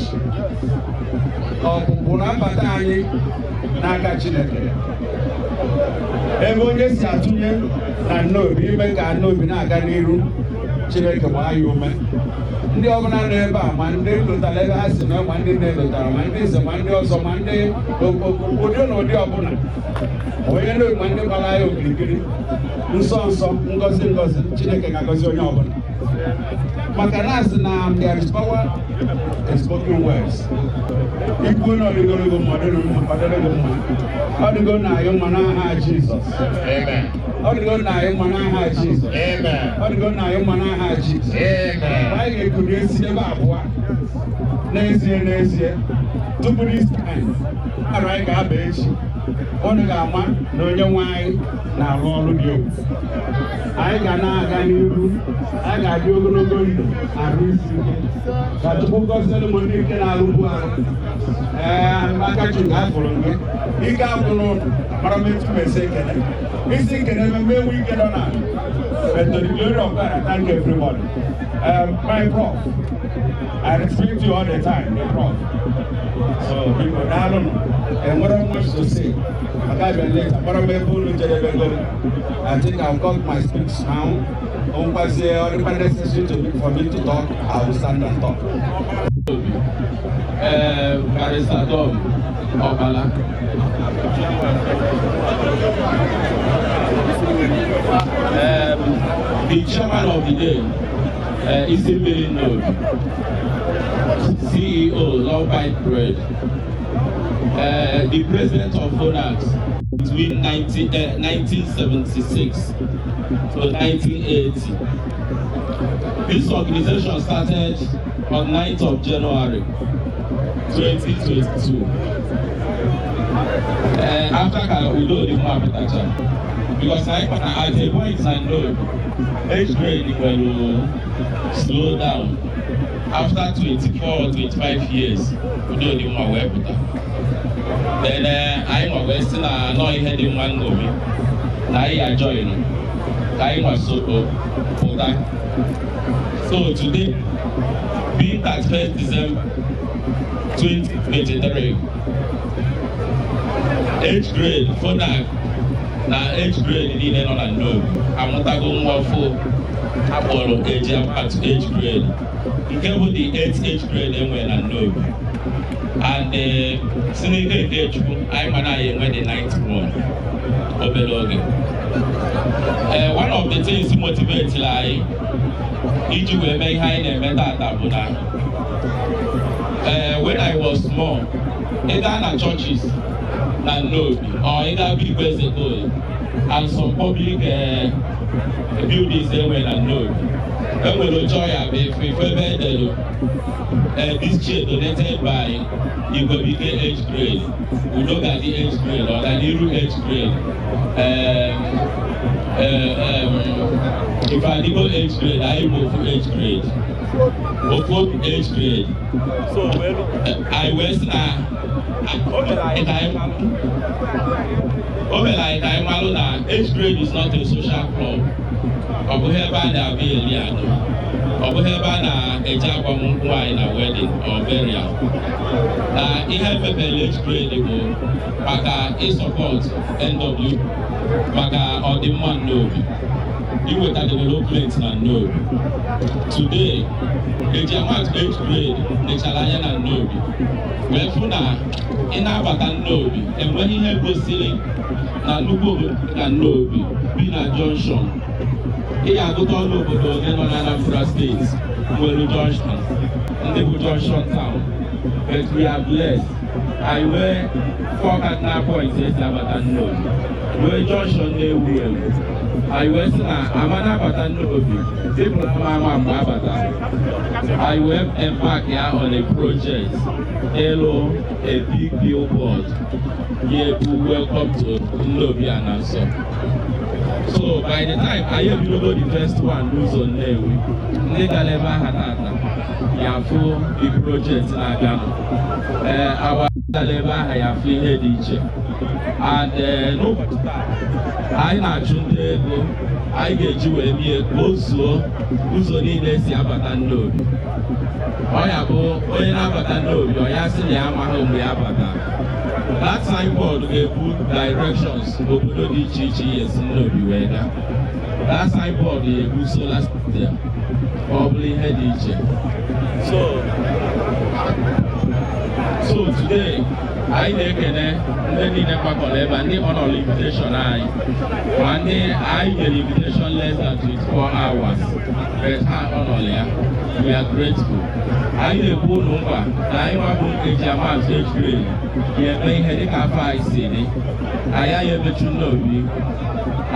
of Bonapatani, Nakachineke. Everyone Saturday, and no, even got no Binaganiru, Chineke, why you man? The governor never Monday to the level has no Monday, Monday is a Monday or some Monday, who don't know the opponent. When you know Monday, Malayo, you saw some Ngozi, Chineke, Ngozi. Makanas now, there is power in spoken words. Igbo no dey go modern. How dey go na young man Jesus. Amen. How dey go na young man Jesus. Amen. How dey go na young man Jesus. Amen. Why dey go dey see eba aboa? N'ezie. To put this time. Ara ga aba echi. Onu ga ama na onye nwanyị na-arụ ọrụ dị egwu. Anyị ga na-aga n'ihu. Anyị ga-adị ogologo ndụ arụ isi ike. Ka Chukwu gọzie ụmụ ndị nke na-arụbu arụ. Akachi ga-afụrụ gị. Ike abụrụ mara metụ mese ekele. Isi nkele mmemme ewu ike nọ na. But to the glory of God, I thank everybody. My prof, I respect you all the time, the prof. So people, I don't know. And what I want to say, I think I've got my speech now. Necessary for me to talk, I will stand and talk.
The chairman of the day is Nnobi, CEO, Love Bite Bread. The president of FONAX between 1976 to 1980. This organization started on 9th of January 2022. After we know the Mapitacha. Because at a point I know age grade when you slow down. After 24 or 25 years, we know the more web. Then I'm a Western, not heading one Nnobi.
na anyị join ka anyị nwaso pụta. So today, being 31st December 2023, age grade FONAC na age grade niile nọ na Nnobi amụtago nwa ọfụ akpọrọ Ejiamatu age grade, nke bụ the 8th age grade enwe na Nnobi. And si n'ike nke Chukwu anyị mana anyị enwe the 9th one obere oge. One of the things motivate anyị iji wee mee ihe anyị na-eme tata bụ na when I was small, either na churches na Nnobi or either big Igbo and some public buildings enwe na Nnobi, enwere joy abịa this chair donated by Igbo age grade, Udogadi age grade or Daniru age grade, if I go age grade, I go age grade, Ofo age grade. So I was na age grade is not a social club. Ọ bụ ebe a na-abịa eli anụ, ọ bụ ebe a na-eje agbamnkwụ anyị na wedding or burial. Na ihe mebere age grade bụ maka ịsọpọt NW, maka ọdịmma Nnobi, iweta development na Nnobi. Today, Ejiamatu age grade lechara anya na Nnobi wee fụ na ị na-abata Nnobi enweghị ihe gosiri na nnukwu obodo na Nnobi bi na junction. Ị ga-agụta ọnụ obodo ole nọ na Anambra steeti nwere junction, ndị bụ junction town, but we are blessed. Anyị nwee 4 cardinal points esi abata Nnobi, nwee junction na-ewu ewu. Anyị wee sị na amana abata Nnobi dịpụrụ ama mgbe abata. Anyị wee embark ya on a project, ịlụ a big billboard, ga-ekwu welcome to Nnobi Anansọ. So by the time I have the first one n'ụzọ Nnewi, ndị gara ebe aha tata ya fụ the project na-aga awa gara ebe aha ya fụ ihe dị iche. And n'ụbọchị anyị na-achụ ndị ego anyị ga-eji wee mie ka o zuo ụzọ niile si abata Nnobi. Ọ ya bụ onye na-abata Nnobi ọ ya sị na ya amaghị mgbe ya batara. That signboard ga-ebu directions obodo dị iche iche ihe si Nnobi wee gaa. That signboard ga-ebu solar system, ọ bụla ihe dị iche. So today, anyị na-ekene ndị niile gbakọrọ ebe a, ndị honor invitation anyị, ma ndị anyị nyere invitation less than 24 hours, but ha honor ya. We are grateful. Anyị na-ekwu ụlọ nkwa na anyị nwabụ Ejiamatu age grade ga-eme ihe dịka afọ anyị si dị. Anyị anyị emechu Nnobi,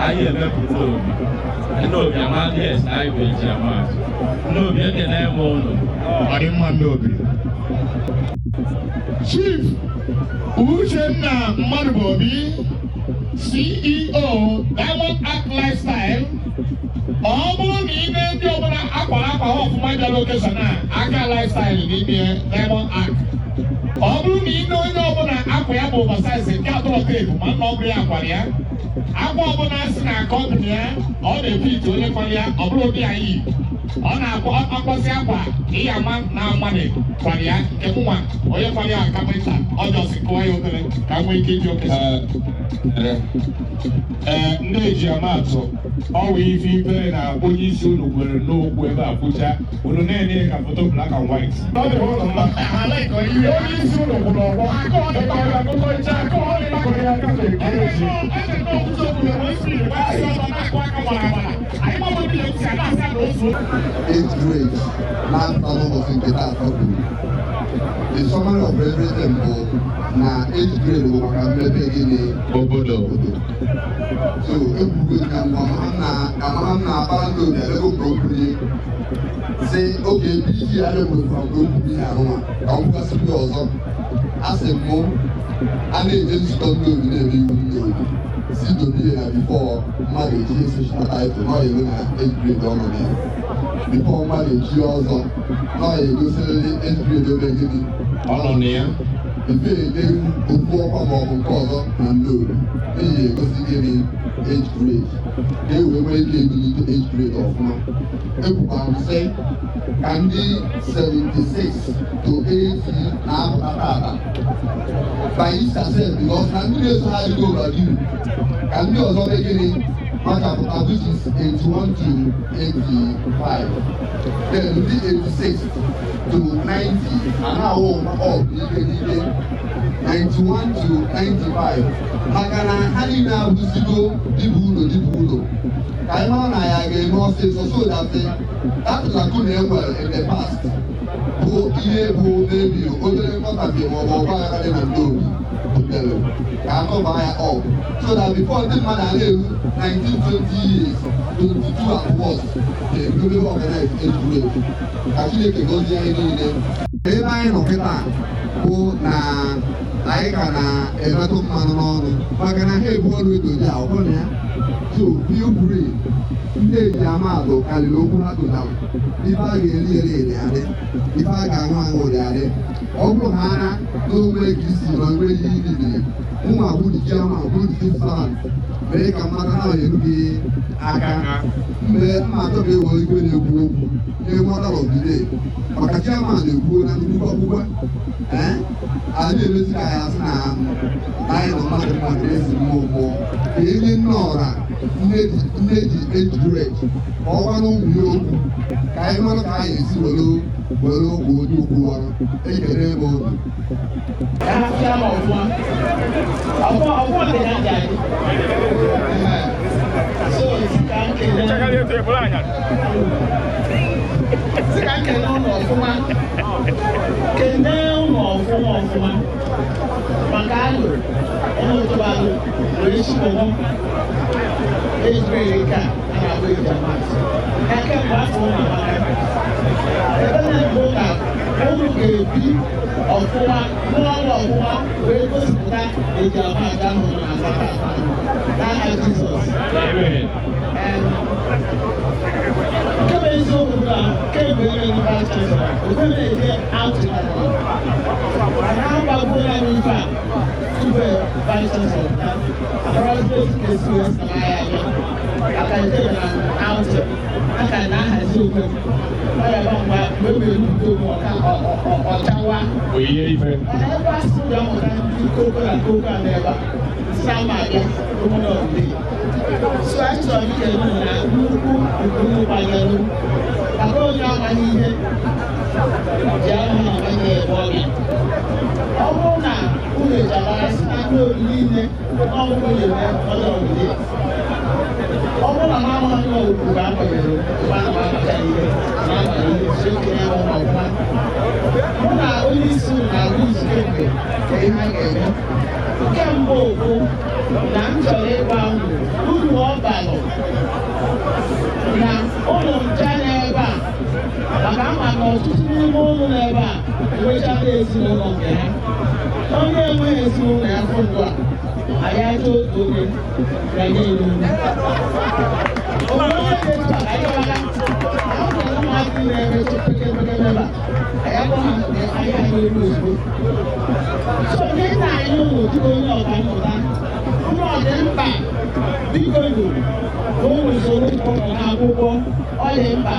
anyị emepụ Nnobi. Nnobi amadị yes, anyị bụ Ejiamatu. Nnobi ekene eme ụlọ. Ọ dị mma Nnobi.
Chief Uchenna Mmadubobi, CEO Diamond Art Lifestyle. Ọ bụrụ na ime ndị ọbụla akwara ọfụma bịa location a aka lifestyle n'ime Diamond Art. Ọ bụrụ na ime onye ọbụla akwa ya bụ oversize nke atọrọ teepu ma nna ọ bụrụ ya akwara ya, akwa ọbụla si na kọmpini ya ọ na-ebit onye kwara ya ọ bụrụ obi anyị. Ọ na-akpọzi akwa ịya ama na amadị kwara ya nke mụnwa onye kwara ya kapịnta ọ jọsi kụwa ya obere ka nwee ike iji oke.
Ndị Ejiamatu ọ wụ ife ibere na onye isi unu gwere n'okwu ebe Abuja unu na-enye ka foto black and white. Onye isi unu kwuru ọgbọ aka ọ dị ka akụkọ iche aka ọ dị ka ya kafe eji.
Eighth grade, last summer was in the the summary of everything na eighth grade will come maybe obodo. So everybody can come na abandon the level properly. Say okay, busy animal from property and come to see also. As a mom, and they just don't know the name. See to be before marriage is social title, not even an eighth grade on before marriage you also not a necessarily eighth grade on ife enyeghị okwu ọkwa maọbụ nke ọzọ na Nnobi n'ihi egosi gịnị age grade ka e wee nwee ike ebilite age grade ọfụma. Ekwukwara m sị ka ndị 76 to 80 na-apụta tata by yourself because na ndị na-eso ha adịghị overdue ka ndị ọzọ mee gịnị machapụta which is 81 to 85. Then ndị 86 to 90 anaghị ọp ike n'ike 91 to 95 maka na ha niile abụzigo dịbụ ụlọ ka anyị mara na ya ga-eme ọsịsọ so that that lacuna enwere in the past bụ ihe bụ mebi obere nkọtabi maọbụ ọgba aghara dị na Nnobi butere ka akọba ya ọp so that before ndị mmadụ a na-eru 19-20 years 22 and plus ga-ebidobe organized age grade ka Chineke gozie anyị niile. Ebe anyị nọ kịta bụ na anyị ka na-emetụ mmanụ n'ọnụ maka na ha ebu ọrụ edozi akwụkwọ na ya so feel free ndị Ejiamatu karịrị okwu ha tụtara ife a ga-eri eri adị ife a ga-aṅụ aṅụ dị adị ọ bụrụ ha na n'onwe ka isi nọ enweghị ibibiri ụmụ agbụrụ Ejiamatu bụrụ salad mee ka mmadụ na-erughị aka mgbe mmadụ ga-ewe igwe na-ekwu okwu n'ime ọdara ogide maka chairman na-ekwu na nnukwu ọgbụgba anyị na-emezi ka ya sị na anyị nọ mmadụ na-esi mmụọ ka enye nne ọra nne ji age grade ka ọ gwa n'ụmụ ya okwu ka anyị mara ka anyị esi were ogwe onye okwu ọrụ ekele ebe obi
Sika nkele ụlọ ọfụma kene ụlọ ọfụma maka alụ onye otubo alụ wee chibọmọ ejiri nke a na-abụ Ejiamatu na kemgbe afọ ụmụ amaka ebe na-ekwu ka ụmụ ga-ebi ọfụma n'ọrụ ọfụma wee gosipụta Ejiamatu ahụ na-azata n'aha Jizọs. Kemgbe eziokwu na kemgbe enweghị vice chancellor okwere eje atụrụ na agbagbuola n'ife a tupu vice chancellor na arọzbeti kesi wee sara ya anya aka ejebe na aụtụ aka na-ahazi okwe ọyaba mgbe mere udo ọchawa ebe asị ga amụta ndị koko na koko a n'ebe a sama abịa ụmụnọ ọdịdị so anyị chọrọ ike na nnukwu ukwu gbanyere maka onye amaghị ihe ji ahụ na amanye ebe ọbịa ọ bụrụ na unu ejabara si na Nnobi niile ọbụrụ na-eme ọdọ ọdịdị ọ bụrụ na na-amaghị na okwu ka akwanyere ebe a na-amacha ihe na-amaghị ihe si okenye ahụ na ọgwụma mụ na onye isi na-agụ izike mgbe ka ihe a ga-eme nke mbụ okwu na m chọrọ ịgwa uru ọ balụ na ụlọ ncha n'ebe a maka ama na ọtụtụ n'ime ụlọ n'ebe a enwechata ezinụlọ nke ha onye enweghị ezinụlọ ya fụ ndụ a anyị aja otu onye ga-enye iwu onye na-etu a ka anyị gawaga na ọ nwere ụmụaka na-emechi pekepeke n'ebe a anyị akpọ ha ahịa n'elu ozugbo so onye nna anyị ụlọ dịka onye ọkammụta ụlọ dị mkpa biko nụ ka ụmụ soro ụlọ n'akwụkwọ ọ dị mkpa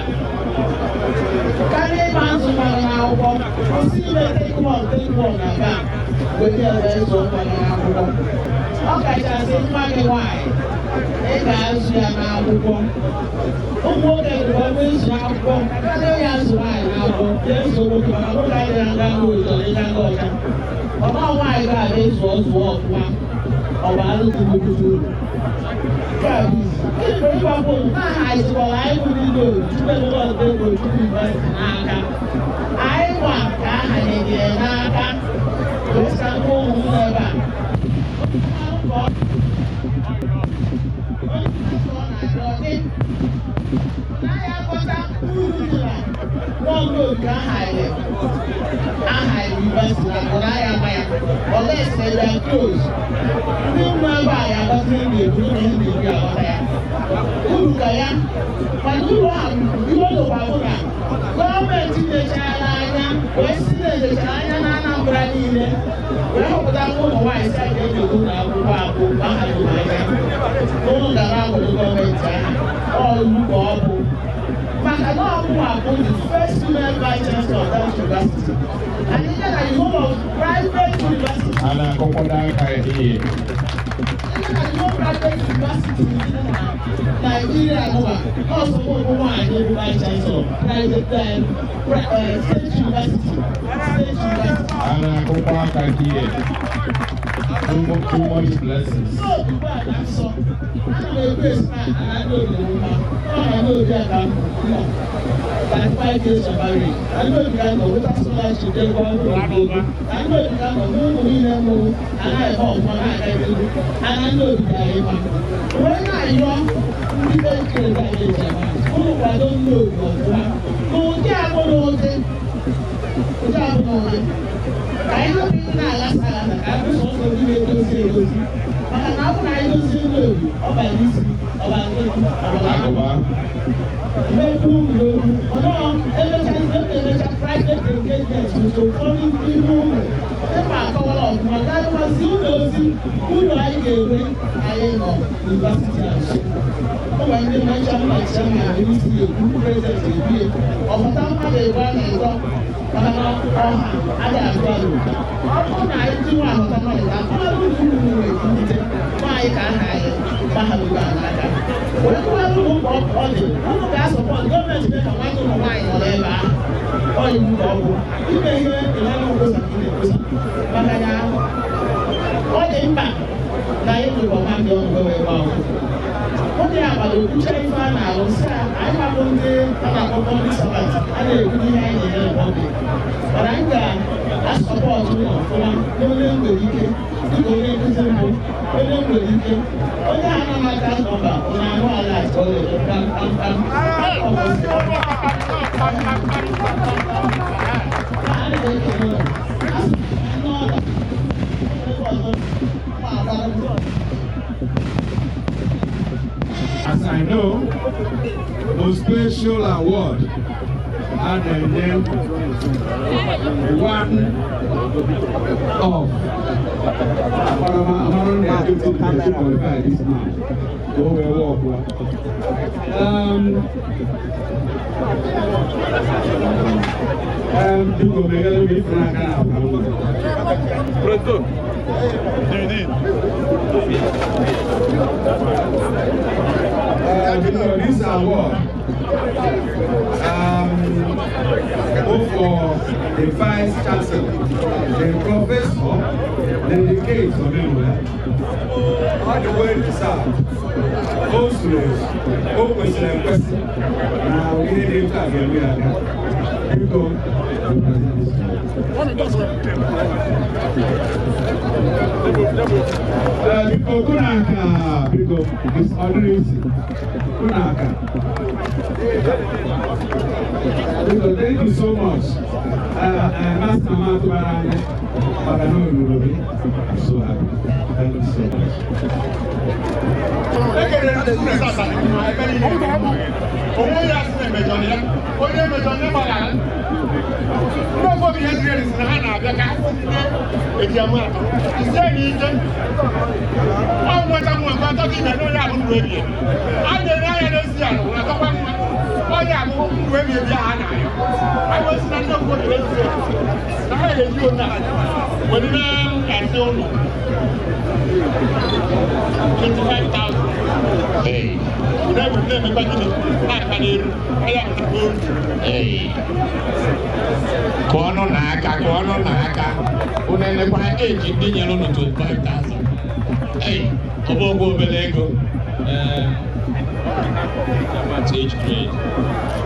karịa ịma nzụmara n'akwụkwọ kwụsị ime tekbọl na bank wete ebe ịzụ ụmụaka n'akwụkwọ ọ kachasị nwa gị nwaanyị ị ga-azụ ya n'akwụkwọ ụmụ nwoke bụ ọgbụ ịzụ akwụkwọ karịa ya zụ nwaanyị n'akwụkwọ ya ịzụ nwoke maka nwoke anyị na nga ụjọ na ịga nga ọcha ọma nwaanyị ga-abịa ịzụ ọzụ ọfụma ọ bụ alụ dị nnukwu uru Igbo ịgbapụ n'aha izụọla anyị bụ ndị Nnobi tupu emume ọdịda ego tupu investi n'aka anyị gwa ka aha nyere n'aka wesa nke ụmụ m n'ebe a naghị akọta uru dị na Nnobi ka aha investi na akụ n'ahịa mmanya olesi ya close ndị mmụ ebe a ya agbata na-ebu ihe na-ebi agbata ya uru ka ya mana uru ahụ ihe ọzọkwa bụ na gọọmenti nyechara anyị
anya wee si na-elechara anya na Anambra niile wee họpụta ụmụ nwaanyị si aga eji ego na akwụkwọ abụ mahadum anya n'ụlọ gara akwado gọọmenti ahụ ọrụ ka ọ bụ maka na ọmụ abụ the first female vice chancellor of that university and ihe na the whole of private university.
A na-akọkwado aka ihe.
No private university in Nigeria also one vice chancellor private state university.
And I go back here. Too much blessings.
So that's so. I know the woman. I know the woman. Like 5 years of marriage. I know the kind of water solar she did one for I know the kind of moon, and I have one and I know the guy. When I young, we don't care about it. I don't know no, yeah, I don't know. I know people that I was also doing those things. But now when I don't say no, about this, about private engagement to foreign people. If I call out, my dad was who do I give away? I am university. When they mention my son, I will see a good presence in here. Of the time they run and go. Ada agbalu. Ọkọ na eti wa ọtọ náà ìta kọ́lá ló ń lu ìwé ìdíje máa yí ká náà yẹ máa lù bá àgbàdà. Wọ́n tún wá lóun kọ́ ọ̀dẹ̀ wọ́n tún bá sọ̀pọ̀ gọ́ọ̀mẹ̀ntì bẹ́ẹ̀ kàn wá tó mọ̀ wáyé ọ̀rẹ́ ẹ̀ bá ọ̀yìn mú ọ̀bù. Ibẹ̀ ihe ìlànà òkúsa kìíní òkúsa. Maka ya ọ dị mkpa na ịlụ ọma ndị ọrụ wee gba ọkụ. Ọ dị abalị okwuche ife a na-alụ sị anyị mabụ ndị a na-akpọkọ ndị Sewaent a na-ekwu ihe anyị nyere ọbịa. But I'm going to support you for only with you. You go into the room, only with you. Only I know my class number, and I know I like all of
As I know, the special award and then one of this award for the Vice Chancellor, the Professor, dedicates on him. All the way to South, those students, always a question. Now we need him to get me out there. You go. Because it's already Kunaka. Thank you so much. Master Matu Barane, but I know Nnobi. I'm so happy. Thank you so much.
Hey. Hey. Kono naka. Unene kwa age ndi nyelo no 25,000. Hey, obogo belego. I'm age grade.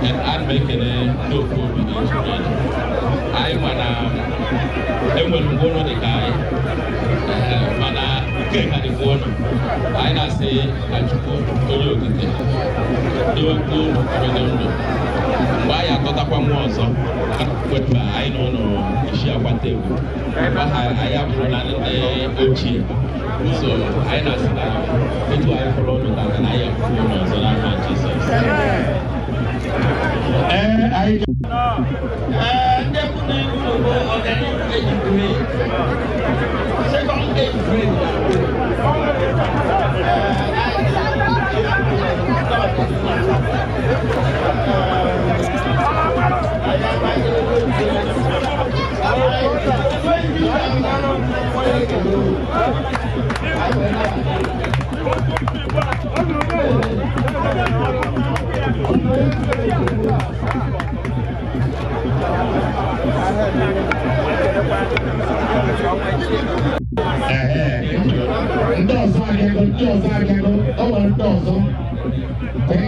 And I'm making a no for age grade. I'm going to the guy. Keka di kuono, aina se achuko oyo kite, diwa kuono kuono, baya kota kwa mwanzo, kwetba aina ono ishia kwa tebu, baha ayabu na nende ochi, so aina se na itu ayabu lono kaka na ayabu kuono so na Jesus.
Thank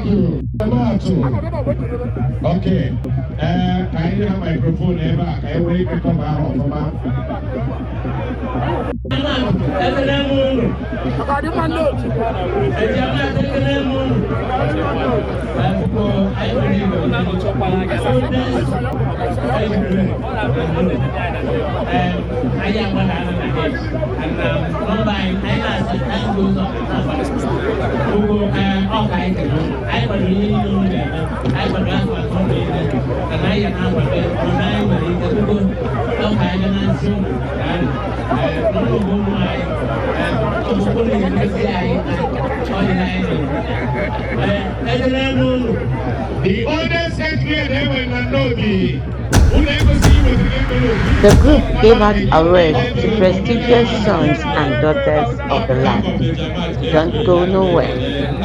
you. Okay. I need a microphone ever. I will come out of my the oldest secretary ever in Nnobi.
The group gave out awards to prestigious sons and daughters of the land. Don't go nowhere.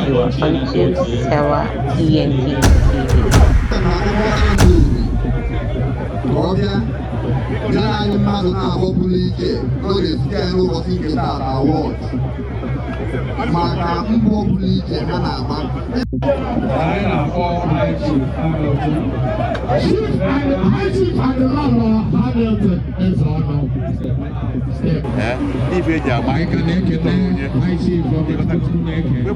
You are onto Sewaent TV.
maka mbọ pụrụ iche ha na-agba.
Anyị na-akpọ Chief Hamilton eze ọnụ.
Ife eji agba ike na-eketa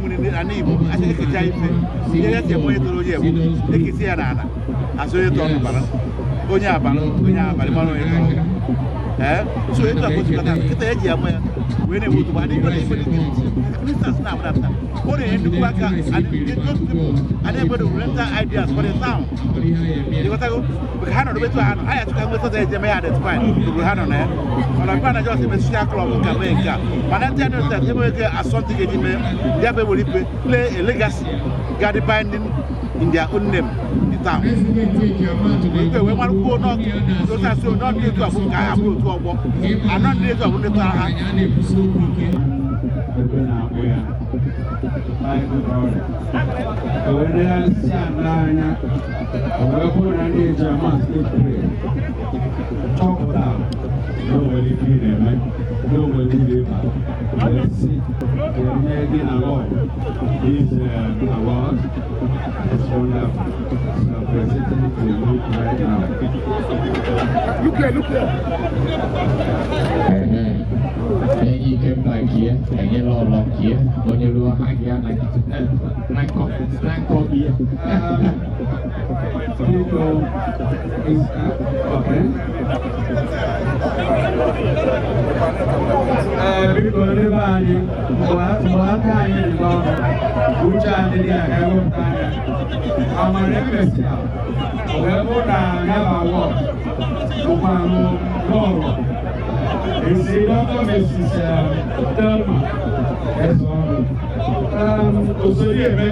onye ana Igbo asa ekecha ife ihe ya si ebe onye toro onye egbu ekesi ya n'ala asụ onye tọrọ bara onye abalị mara onye tọrọ so etu akpọchikọta nkịta eji agba ya wee na-ewotu ma adịghị onye ebe Christians na-abụda taa ọ na-enye nnukwu aka those people and able to render ideas for the town. Ha nọ n'obetu ha nọ anyị achọka nweta ụzọ eji eme ya identify n'obodo ha nọ na ya mana ọbịa na jọs eme social club nke mee nke a mana ndị a na-ete enweghị ike asọmpi ga-eji mee ya bụ ewere ipe play a legacy ga-adị binding in their own name the town. Ife wee marụkwuo n'otu asị n'ọdụ etu abụ ka ha abụrụ otu ọgbọ anọ ndị etu abụ ndị tọrọ ha
Look here. Then you came back here, and you know lock here. When you do a hang here, like here. People is okay. People everybody, what kind of which are the I'm a necklace now. Whoever never walk. It's a lot of Mrs. Thelma. That's all. Osodieme.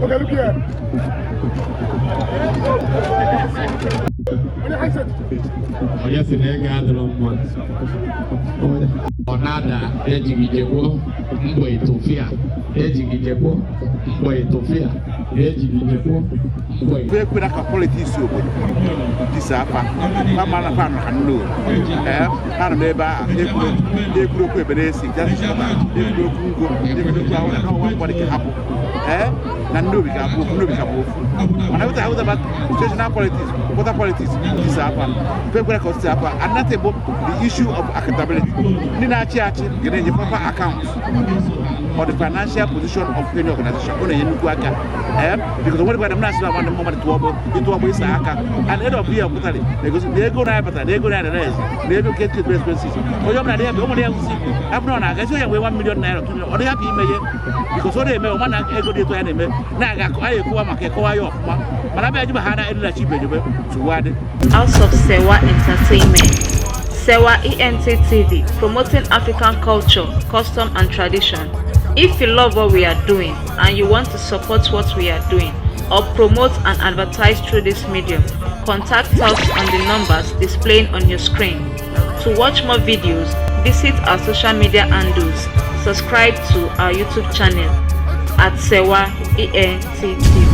Okay, look here. Yes, in the gathering once. Onada, Ejigijebo, Mbo Ethiopia, Ejigijebo, Mbo Ethiopia, Ejigijebo, Mbo Ethiopia.
We could politics obodo. This apa. Mama na fa no no. Ha na meba e kuro ko ebere si just e kuro kungo, e kuro kwa na one body can happen. Na Nnobi ka bo. Mana uta how about traditional politics, water politics this apa. We could consider apa and not about the issue of accountability. Ni na achi get the proper accounts. or the financial position of any organization. Because when I'm not sure about the moment to is and end up here, because they go now, they go now the rest, they go get expenses. Or you're not there, I'm not, I guess you have 1 million naira, or they have because what they may want to go to enemy. Naga, I go on my Kekoyo, but I bet you had a cheap to what
House of Sewa Entertainment. Sewaent TV, promoting African culture, custom and tradition. If you love what we are doing and you want to support what we are doing or promote and advertise through this medium, contact us on the numbers displaying on your screen. To watch more videos, visit our social media handles. Subscribe to our YouTube channel at Sewaent TV.